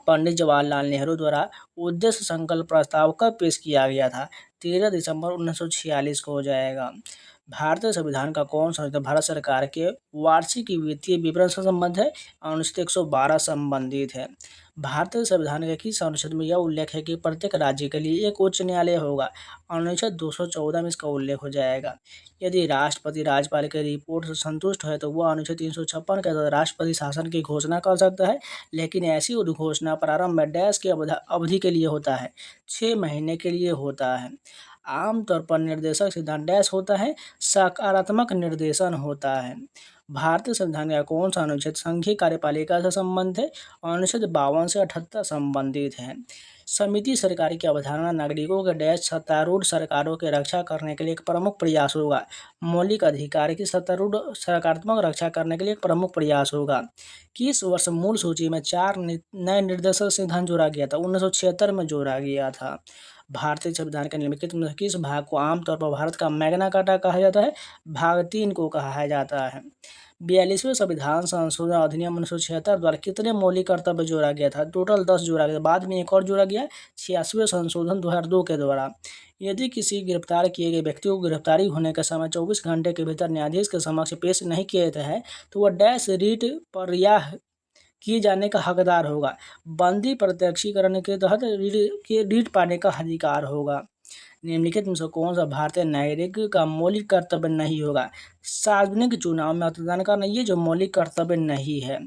पंडित जवाहरलाल नेहरू द्वारा उद्देश्य संकल्प प्रस्ताव कब पेश किया गया था? 13 दिसंबर 1946 को हो जाएगा। भारतीय संविधान का कौन सा अनुच्छेद भारत सरकार के वार्षिक वित्तीय विवरण से संबंध है? अनुच्छेद 112 संबंधित है। भारतीय संविधान के किस अनुच्छेद में यह उल्लेख है कि प्रत्येक राज्य के लिए एक उच्च न्यायालय होगा? अनुच्छेद 214 में इसका उल्लेख हो जाएगा। यदि राष्ट्रपति राज्यपाल की रिपोर्ट से संतुष्ट है तो वह अनुच्छेद 356 के तहत राष्ट्रपति शासन की घोषणा कर सकता है, लेकिन ऐसी उद्घोषणा प्रारंभ में डैश की अवधि के लिए होता है, 6 महीने के लिए होता है। आमतौर पर निर्देशक सिद्धांत डैश होता है, सकारात्मक निर्देशन होता है। भारतीय संविधान का कौन सा अनुच्छेद संघीय कार्यपालिका से संबंधित है? अनुच्छेद 52 से 78 संबंधित है। समिति सरकार की अवधारणा नागरिकों के डैश सत्तारूढ़ सरकारों की रक्षा करने के लिए एक प्रमुख प्रयास होगा। मौलिक अधिकार की सत्तारूढ़ सकारात्मक रक्षा करने के लिए एक प्रमुख प्रयास होगा। किस वर्ष मूल सूची में 4 नए निर्देशक सिद्धांत जोड़ा गया था? 1976 में जोड़ा गया था। भारतीय संविधान के निम्नलिखित में किस भाग को आमतौर पर भारत का मैग्ना कार्टा कहा जाता है? भाग 3 को कहा जाता है। 42वें संविधान संशोधन अधिनियम 1976 द्वारा कितने मौलिक कर्तव्य जोड़ा गया था? टोटल 10 जोड़ा गया, बाद में एक और जोड़ा गया 86वें संशोधन 2002 के द्वारा। यदि किसी गिरफ्तार किए गए व्यक्ति को गिरफ्तारी होने के समय 24 घंटे के भीतर न्यायाधीश के समक्ष पेश नहीं किया जाता है तो वह डैश रीट पर रिहा किए जाने का हकदार होगा। बंदी प्रत्यक्षीकरण के तहत रीट पाने का अधिकार होगा। निम्नलिखित में से कौन सा भारतीय नागरिक का मौलिक कर्तव्य नहीं होगा? सार्वजनिक चुनाव में मतदान करना, ये जो मौलिक कर्तव्य नहीं है।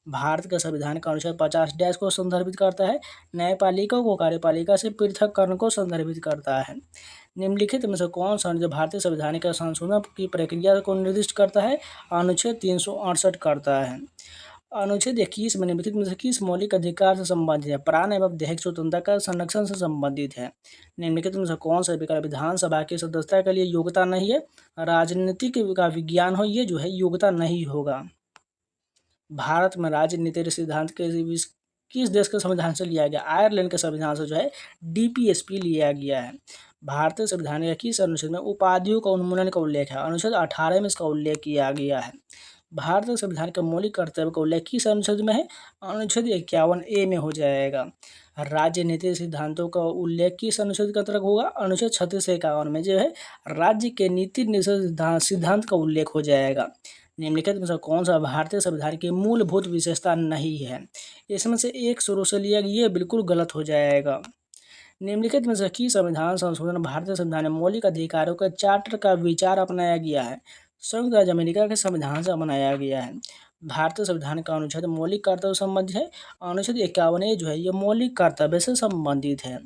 भारत का संविधान का अनुच्छेद 50 डैश को संदर्भित करता है, न्यायपालिका को कार्यपालिका से पृथककरण को संदर्भित करता है। निम्नलिखित में से कौन सा अनुच्छेद भारतीय संविधान के संशोधन की प्रक्रिया को निर्दिष्ट करता है? अनुच्छेद 368 करता है। अनुच्छेद 21 में निम्नलिखित में से किस मौलिक अधिकार से संबंधित है? प्राण एवं दैहिक स्वतंत्रता का संरक्षण से संबंधित है। निम्नलिखित में से कौन सा विकल्प विधानसभा की सदस्यता के लिए योग्यता नहीं है? राजनीतिक का विज्ञान हो, ये जो है योग्यता नहीं होगा। भारत में राजनीतिक सिद्धांत किस देश के संविधान से लिया गया? आयरलैंड के संविधान से जो है DPSP लिया गया है। भारतीय संविधान के किस अनुच्छेद में उपाधियों का उन्मूलन का उल्लेख है? अनुच्छेद 18 में इसका उल्लेख किया गया है। भारतीय संविधान के मौलिक कर्तव्य का उल्लेख किस अनुच्छेद में है? अनुच्छेद 51A में हो जाएगा। राजनीतिक सिद्धांतों का उल्लेख किस अनुच्छेद के अंतर्गत होगा? अनुच्छेद 36 से 51 में जो है राज्य के नीति निर्देशक सिद्धांत का उल्लेख हो जाएगा। निम्नलिखित में से कौन सा भारतीय संविधान की मूलभूत विशेषता नहीं है? इसमें से एक शुरू से लिया गया, ये बिल्कुल गलत हो जाएगा। निम्नलिखित में से किस संविधान संशोधन भारतीय संविधान में मौलिक अधिकारों के चार्टर का विचार अपनाया गया है? संयुक्त राज्य अमेरिका के संविधान से अपनाया गया है। भारतीय संविधान का अनुच्छेद मौलिक कर्तव्य संबंधित है। अनुच्छेद 51A जो है ये मौलिक कर्तव्य से संबंधित है।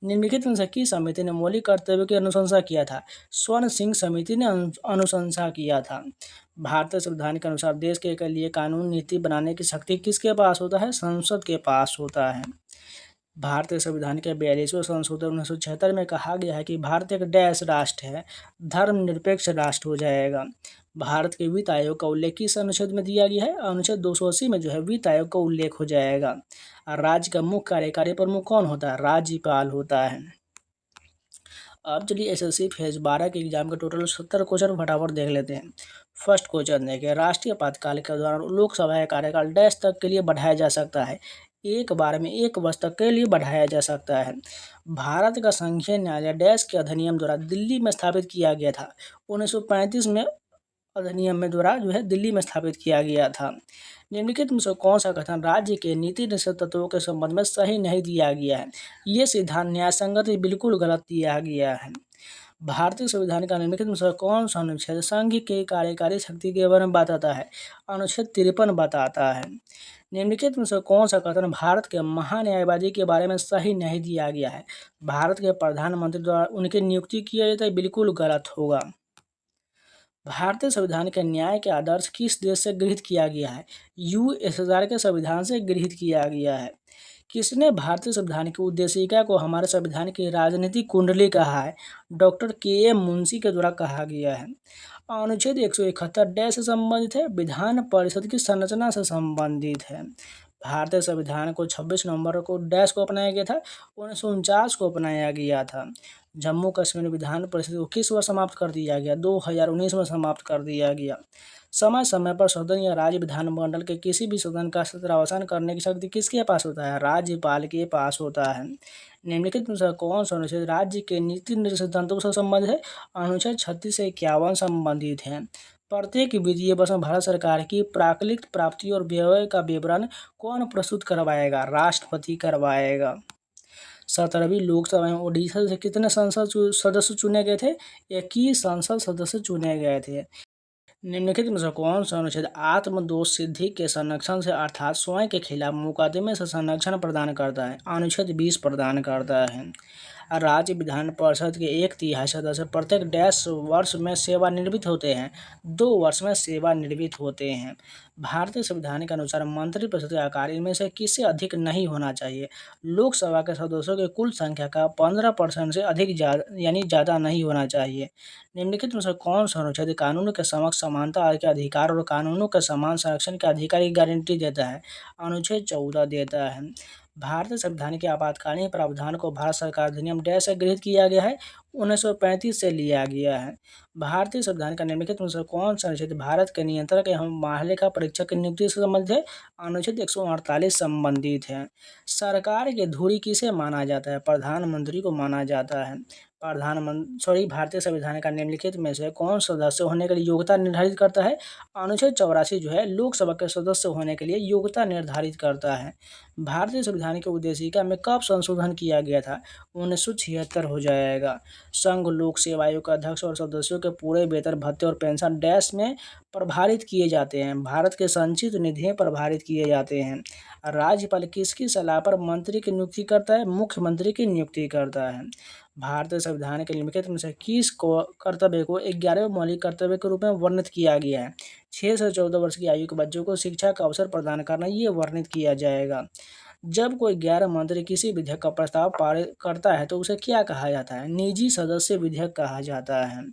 निम्नलिखित में से किस समिति ने मौलिक कर्तव्य की अनुशंसा किया था? स्वर्ण सिंह समिति ने अनुशंसा किया था। भारतीय संविधान के अनुसार देश के लिए कानून नीति बनाने की शक्ति किसके पास होता है? संसद के पास होता है। भारतीय संविधान के 42वें संशोधन 1976 में कहा गया है कि भारत एक डैश राष्ट्र है, धर्मनिरपेक्ष राष्ट्र हो जाएगा। भारत के वित्त आयोग का उल्लेख किस अनुच्छेद में दिया गया है? अनुच्छेद 280 में जो है वित्त आयोग का उल्लेख हो जाएगा। राज्य का मुख्य कार्यकारी प्रमुख कौन होता है? राज्यपाल होता है। अब चलिए SSC फेज 12 के एग्जाम के टोटल 70 क्वेश्चन फटाफट देख लेते हैं। फर्स्ट क्वेश्चन देखिए, राष्ट्रीय आपातकाल के दौरान लोकसभा का कार्यकाल डैश तक के लिए बढ़ाया जा सकता है? एक बार में 1 वर्ष तक के लिए बढ़ाया जा सकता है। भारत का संघीय न्यायालय डैश के अधिनियम द्वारा दिल्ली में स्थापित किया गया था। 1935 में अधिनियम में द्वारा जो है दिल्ली में स्थापित किया गया था। निम्नलिखित में से कौन सा कथन राज्य के नीति निषेध तत्वों के संबंध में सही नहीं दिया गया है? ये सिद्धांत न्यायसंगत बिल्कुल गलत दिया गया है। भारतीय संविधान का निम्नलिखित में से कौन सा अनुच्छेद संघ के कार्यकारी शक्ति के बारे में बताता है? अनुच्छेद 53 बताता है। निम्नलिखित में से कौन सा कथन भारत के महान्यायवादी के बारे में सही नहीं दिया गया है? भारत के प्रधानमंत्री द्वारा उनकी नियुक्ति किया जाता है, बिल्कुल गलत होगा। भारतीय संविधान के न्याय के आदर्श किस देश से गृहीत किया गया है? USSR के संविधान से गृहीत किया गया है। किसने भारतीय संविधान की उद्देशिका को हमारे संविधान की राजनीतिक कुंडली कहा है? डॉक्टर KM मुंशी के द्वारा कहा गया है। अनुच्छेद 171 डैश से संबंधित है, विधान परिषद की संरचना से संबंधित है। भारतीय संविधान को 26 नवंबर को डैश को अपनाया गया था, 1949 को अपनाया गया था। जम्मू कश्मीर विधान परिषद को किस वर्ष समाप्त कर दिया गया? 2019 में समाप्त कर दिया गया। समय समय पर सदन या राज्य विधानमंडल के किसी भी सदन का सत्रावसान करने की शक्ति किसके पास होता है? राज्यपाल के पास होता है। निम्नलिखित में से कौन सा अनुच्छेद राज्य के नीति निर्देशक सिद्धांतों से संबंधित है? अनुच्छेद 36 से 51 संबंधित है। प्रत्येक वित्तीय वर्ष में भारत सरकार की प्राकृतिक प्राप्ति और व्यय का विवरण कौन प्रस्तुत करवाएगा? राष्ट्रपति करवाएगा। 17वीं लोकसभा में ओडिशा से कितने संसद सदस्य चुने गए थे? 21 संसद सदस्य चुने गए थे। निम्नलिखित में से कौन सा अनुच्छेद आत्मदोष सिद्धि के संरक्षण से अर्थात स्वयं के खिलाफ मुकदमे से संरक्षण प्रदान करता है? अनुच्छेद 20 प्रदान करता है। राज्य विधान परिषद के 1/3 सदस्य प्रत्येक डैश वर्ष में सेवानिवृत्त होते हैं। 2 वर्ष में सेवानिवृत्त होते हैं। भारतीय संविधान के अनुसार मंत्रिपरिषद का आकार इनमें से किससे अधिक नहीं होना चाहिए? लोकसभा के सदस्यों की कुल संख्या का 15% से अधिक यानी ज़्यादा नहीं होना चाहिए। निम्नलिखित में से कौन सा अनुच्छेद कानून के समक्ष समानता के अधिकार और कानूनों के समान संरक्षण के अधिकार की गारंटी देता है? अनुच्छेद 14 देता है। भारतीय संविधान के आपातकालीन प्रावधान को भारत सरकार अधिनियम डैश से गृहीत किया गया है? 1935 से लिया गया है। भारतीय संविधान का निम्नलिखित में से कौन सा अनुच्छेद भारत के नियंत्रक एवं महालेखा परीक्षक की नियुक्ति से संबंधित है? अनुच्छेद 148 संबंधित है। सरकार की धुरी किसे माना जाता है? प्रधानमंत्री को माना जाता है। भारतीय संविधान का निम्नलिखित में से कौन सदस्य होने के लिए योग्यता निर्धारित करता है? अनुच्छेद 84 जो है लोकसभा के सदस्य होने के लिए योग्यता निर्धारित करता है। भारतीय संविधान की उद्देशिका में कब संशोधन किया गया था? 1976 हो जाएगा। संघ लोक सेवा आयोग के अध्यक्ष और सदस्यों के पूरे वेतन भत्ते और पेंशन डैश में प्रभारित किए जाते हैं? भारत के संचित निधि प्रभारित किए जाते हैं। राज्यपाल किसकी सलाह पर मंत्री की नियुक्ति करता है? मुख्यमंत्री की नियुक्ति करता है। भारतीय संविधान के निम्नलिखित में से किस कर्तव्य को 11वें मौलिक कर्तव्य के रूप में वर्णित किया गया है? 6 से 14 वर्ष की आयु के बच्चों को शिक्षा का अवसर प्रदान करना, ये वर्णित किया जाएगा। जब कोई गैर मंत्री किसी विधेयक का प्रस्ताव पारित करता है तो उसे क्या कहा जाता है? निजी सदस्य विधेयक कहा जाता है।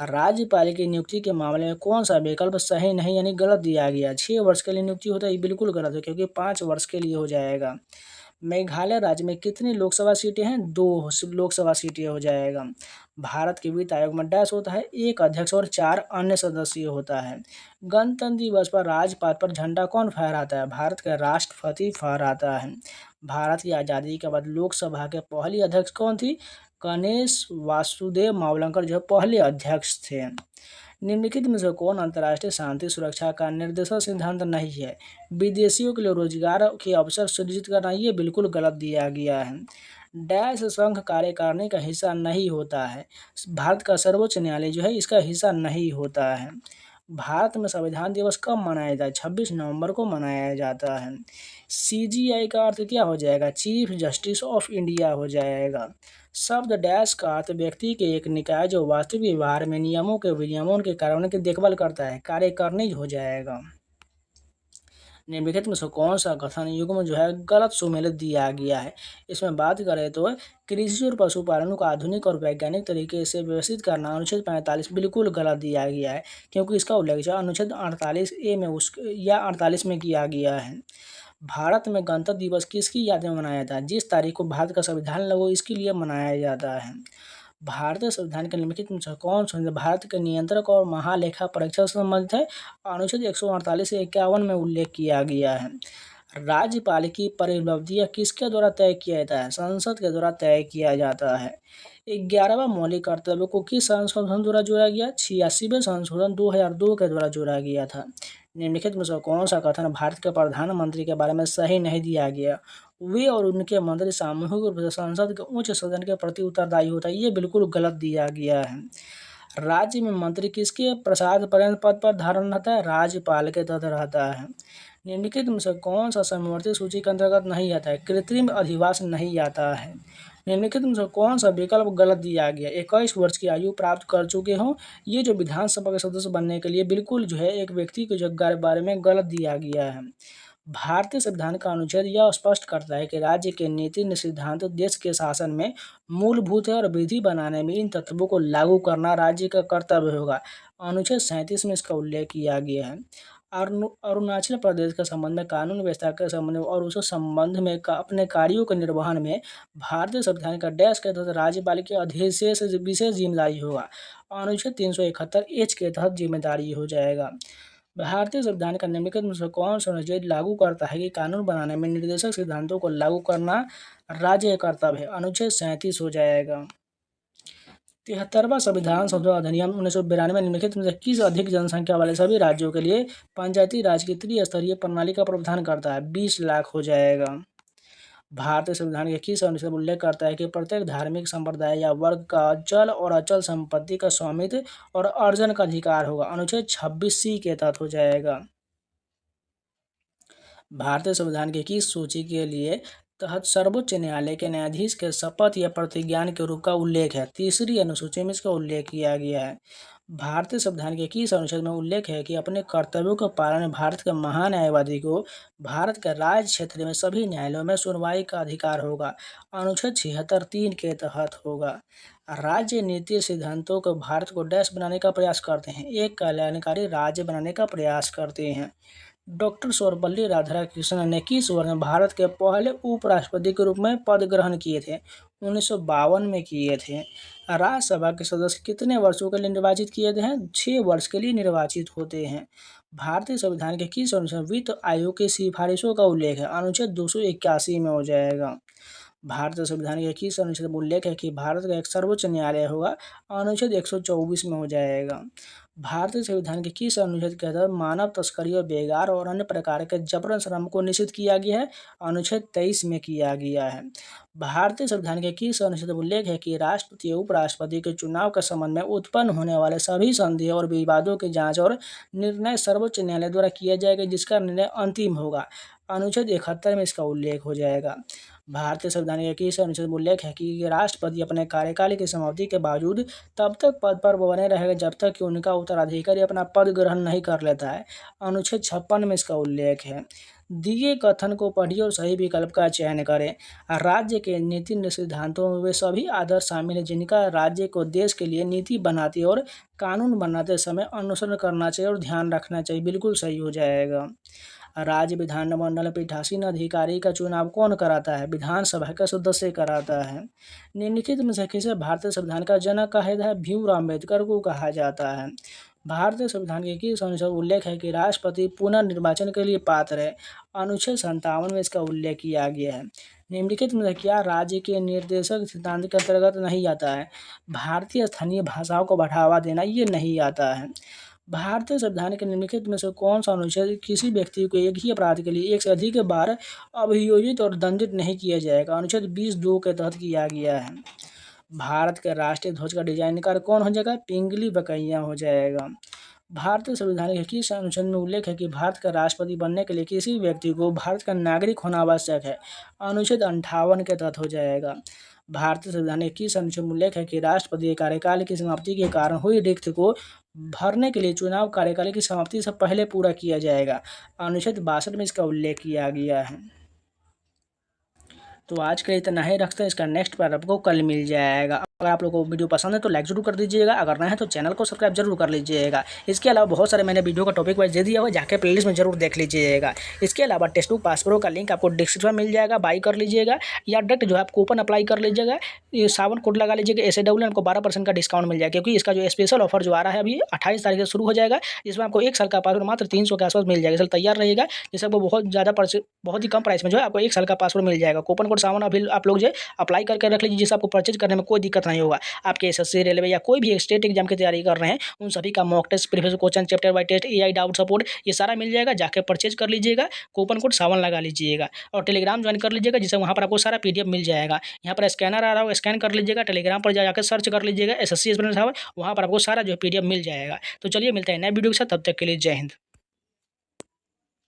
राज्यपाल की नियुक्ति के मामले में कौन सा विकल्प सही नहीं यानी गलत दिया गया? 6 वर्ष के लिए नियुक्ति होता है, ये बिल्कुल गलत है क्योंकि 5 वर्ष के लिए हो जाएगा। मेघालय राज्य में कितनी लोकसभा सीटें हैं? 2 लोकसभा सीटें हो जाएगा। भारत के वित्त आयोग में डैश होता है? 1 अध्यक्ष और 4 अन्य सदस्य होता है। गणतंत्र दिवस पर राजपथ पर झंडा कौन फहराता है? भारत का राष्ट्रपति फहराता है। भारत की आज़ादी के बाद लोकसभा के पहली अध्यक्ष कौन थी? गणेश वासुदेव मावलंकर जो पहले अध्यक्ष थे। निम्नलिखित में से कौन अंतर्राष्ट्रीय शांति सुरक्षा का निर्देशक सिद्धांत नहीं है? विदेशियों के लिए रोजगार के अवसर सृजित करना, ये बिल्कुल गलत दिया गया है। डैश संघ कार्यकारिणी का हिस्सा नहीं होता है? भारत का सर्वोच्च न्यायालय जो है इसका हिस्सा नहीं होता है। भारत में संविधान दिवस कब मनाया जाता है? 26 नवंबर को मनाया जाता है। CJI का अर्थ क्या हो जाएगा? चीफ जस्टिस ऑफ इंडिया हो जाएगा। शब्द डैश का अर्थ व्यक्ति के एक निकाय जो वास्तविक व्यवहार में नियमों के विनियमन के कार्यों की देखभाल करता है, कार्यकारिणी हो जाएगा। निम्नलिखित में से कौन सा कथन युग्म जो है गलत सुमेलित दिया गया है? इसमें बात करें तो कृषि और पशुपालन को आधुनिक और वैज्ञानिक तरीके से व्यवस्थित करना, अनुच्छेद 45 बिल्कुल गलत दिया गया है क्योंकि इसका उल्लेख अनुच्छेद 48A में 48 में किया गया है। भारत में गणतंत्र दिवस किसकी याद में मनाया जाता है? जिस तारीख को भारत का संविधान लागू इसके लिए मनाया जाता है। भारतीय संविधान के निम्नलिखित में से कौन सा भारत के नियंत्रक और महालेखा परीक्षक से संबंधित है? अनुच्छेद 148 से 51 में उल्लेख किया गया है। राज्यपाल की परिवर्तियाँ किसके द्वारा तय किया जाता है? संसद के द्वारा तय किया जाता है। 11वां मौलिक कर्तव्य को किस संशोधन द्वारा जोड़ा गया? 86वें संशोधन 2002 के द्वारा जोड़ा गया था। निम्नलिखित में से कौन सा कथन भारत के प्रधानमंत्री के बारे में सही नहीं दिया गया? वे और उनके मंत्री सामूहिक रूप से संसद के उच्च सदन के प्रति उत्तरदायी होता है, ये बिल्कुल गलत दिया गया है। राज्य में मंत्री किसके प्रसाद पर्यंत पद पर धारण रहता है? राज्यपाल के तहत रहता है। निम्नलिखित में से कौन सा समवर्ती सूची के अंतर्गत नहीं आता है? कृत्रिम अधिवास नहीं आता है। निम्नलिखित में से कौन सा विकल्प गलत दिया गया? 21 वर्ष की आयु प्राप्त कर चुके हों, ये जो विधानसभा के सदस्य बनने के लिए बिल्कुल जो है एक व्यक्ति के जो बारे में गलत दिया गया है। भारतीय संविधान का अनुच्छेद यह स्पष्ट करता है कि राज्य के नीति सिद्धांत देश के शासन में मूलभूत है और विधि बनाने में इन तत्वों को लागू करना राज्य का कर्तव्य होगा। अनुच्छेद 37 में इसका उल्लेख किया गया है। अरुणाचल प्रदेश के संबंध में कानून व्यवस्था के संबंध में और उस संबंध में अपने कार्यों के निर्वहन में भारतीय संविधान का डैश के तहत राज्यपाल की विशेष जिम्मेदारी होगा। अनुच्छेद 371 H के तहत जिम्मेदारी हो जाएगा। भारतीय संविधान का निम्नलिखित में से कौन सा अनुच्छेद लागू करता है कि कानून बनाने में निर्देशक सिद्धांतों को लागू करना राज्य का कर्तव्य है? अनुच्छेद 37 हो जाएगा। 73वां संविधान संशोधन अधिनियम 1992 निम्नलिखित में से किस अधिक जनसंख्या वाले सभी राज्यों के लिए पंचायती राज की त्रिस्तरीय प्रणाली का प्रावधान करता है? 20 लाख हो जाएगा। भारतीय संविधान के किस अनुच्छेद में उल्लेख करता है कि प्रत्येक धार्मिक संप्रदाय या वर्ग का चल और अचल संपत्ति का स्वामित्व और अर्जन का अधिकार होगा? अनुच्छेद 26C के तहत हो जाएगा। भारतीय संविधान की किस सूची के लिए तहत सर्वोच्च न्यायालय के न्यायाधीश के शपथ या प्रतिज्ञान के रूप का उल्लेख है? 3री अनुसूची में इसका उल्लेख किया गया है। भारतीय संविधान के किस अनुच्छेद में उल्लेख है कि अपने कर्तव्यों के पालन में भारत के महान्यायवादी को भारत के राज्य क्षेत्र में सभी न्यायालयों में सुनवाई का अधिकार होगा? अनुच्छेद 76(3) के तहत होगा। राज्य नीति सिद्धांतों को भारत को डैश बनाने का प्रयास करते हैं? एक कल्याणकारी राज्य बनाने का प्रयास करते हैं। डॉक्टर सर्वपल्ली राधाकृष्णन ने किस वर्ष में भारत के पहले उपराष्ट्रपति के रूप में पद ग्रहण किए थे? 1952 में किए थे। राज्यसभा के सदस्य कितने वर्षों के लिए निर्वाचित किए गए हैं? 6 वर्ष के लिए निर्वाचित होते हैं। भारतीय संविधान के किस अनुच्छेद में वित्त आयोग की सिफारिशों का उल्लेख है? अनुच्छेद 281 में हो जाएगा। भारतीय संविधान के किस अनुच्छेद में उल्लेख है कि भारत का एक सर्वोच्च न्यायालय होगा? अनुच्छेद 124 में हो जाएगा। भारतीय संविधान के किस अनुच्छेद के तहत मानव तस्करी और बेगार और अन्य प्रकार के जबरन श्रम को निषिद्ध किया गया है? अनुच्छेद 23 में किया गया है। भारतीय संविधान के किस अनुच्छेद में उल्लेख है कि राष्ट्रपति और उपराष्ट्रपति के चुनाव के संबंध में उत्पन्न होने वाले सभी संदेह और विवादों की जांच और निर्णय सर्वोच्च न्यायालय द्वारा किया जाएगा, जिसका निर्णय अंतिम होगा? अनुच्छेद 71 में इसका उल्लेख हो जाएगा। भारतीय संविधान के किस अनुच्छेद में उल्लेख है कि राष्ट्रपति अपने कार्यकाल की समाप्ति के बावजूद तब तक पद पर बने रहेगा जब तक कि उनका उत्तराधिकारी अपना पद ग्रहण नहीं कर लेता है? अनुच्छेद 56 में इसका उल्लेख है। दिए कथन को पढ़िए और सही विकल्प का चयन करें। राज्य के नीति सिद्धांतों में वे सभी आदर्श शामिल हैं जिनका राज्य को देश के लिए नीति बनाते और कानून बनाते समय अनुसरण करना चाहिए और ध्यान रखना चाहिए। बिल्कुल सही हो जाएगा। राज्य विधानमंडल पीठासीन अधिकारी का चुनाव कौन कराता है? विधानसभा का सदस्य कराता है। निम्नलिखित में से किसे भारतीय संविधान का जनक कहा जाता है? भीमराव अम्बेडकर को कहा जाता है। भारतीय संविधान के किस अनुच्छेद में उल्लेख है कि राष्ट्रपति पुनर्निर्वाचन के लिए पात्र है? अनुच्छेद 57 में इसका उल्लेख किया गया है। निम्नलिखित में से क्या राज्य के निर्देशक सिद्धांत के अंतर्गत नहीं आता है? भारतीय स्थानीय भाषाओं को बढ़ावा देना ये नहीं आता है। भारतीय संविधान के निम्नलिखित में से कौन सा अनुच्छेद किसी व्यक्ति को एक ही अपराध के लिए एक से अधिक बार अभियोजित और दंडित नहीं किया जाएगा? अनुच्छेद 20(2) के तहत किया गया है। भारत के राष्ट्रीय ध्वज का डिजाइनकार कौन हो जाएगा? पिंगली बकैया हो जाएगा। भारतीय संविधान के किस अनुच्छेद में उल्लेख है कि भारत का राष्ट्रपति बनने के लिए किसी व्यक्ति को भारत का नागरिक होना आवश्यक है? अनुच्छेद 58 के तहत हो जाएगा। भारतीय संविधान के किस अनुच्छेद में उल्लेख है कि राष्ट्रपति के कार्यकाल की समाप्ति के कारण हुई रिक्त को भरने के लिए चुनाव कार्यकाल की समाप्ति से पहले पूरा किया जाएगा? अनुच्छेद 62 में इसका उल्लेख किया गया है। तो आज के लिए इतना ही रखते हैं। इसका नेक्स्ट पार्ट आपको कल मिल जाएगा। अगर आप लोगों को वीडियो पसंद है तो लाइक जरूर कर दीजिएगा, अगर नहीं है तो चैनल को सब्सक्राइब जरूर कर लीजिएगा। इसके अलावा बहुत सारे मैंने वीडियो का टॉपिक वाइज दे दिया हुआ, जाके प्लेलिस्ट में जरूर देख लीजिएगा। इसके अलावा टेक्स्ट बुक पास प्रो का लिंक आपको डिस्क्रिप्शन में मिल जाएगा, बाई कर लीजिएगा या डायरेक्ट जो है आप कूपन अप्लाई कर लीजिएगा। ये 7 कोड लगा लीजिएगा, SAWN आपको 12% का डिस्काउंट मिल जाएगा, क्योंकि इसका जो स्पेशल ऑफर जो आ रहा है अभी 28 तारीख से शुरू हो जाएगा, जिसमें आपको 1 साल का पासवर्ड मात्र 300 के आसपास मिल जाएगा। इसलिए तैयार रहिएगा, जिससे आपको बहुत ही कम प्राइस में जो है आपको 1 साल का पासवर्ड मिल जाएगा। कूपन कोड सावन अभी आप लोग जो अप्लाई करके रख लीजिए, जिससे आपको परचेज करने में कोई दिक्कत नहीं होगा। आपके SSC, रेलवे या कोई भी स्टेट एग्जाम की तैयारी कर रहे हैं उन सभी का mock test, previous question, chapter by test, AI doubt support, ये सारा मिल जाएगा। जाके परचेज कर लीजिएगा, कूपन कोड सावन लगा लीजिएगा और टेलीग्राम ज्वाइन कर लीजिएगा, जिससे वहाँ पर आपको सारा PDF मिल जाएगा। यहाँ पर स्कैनर आ रहा हो, स्कैन कर लीजिएगा, टेलीग्राम पर जाकर सर्च कर लीजिएगा SSC एस्पिरेंट, वहाँ पर आपको सारा जो PDF मिल जाएगा। तो चलिए मिलते हैं नए वीडियो के साथ, तब तक के लिए जय हिंद।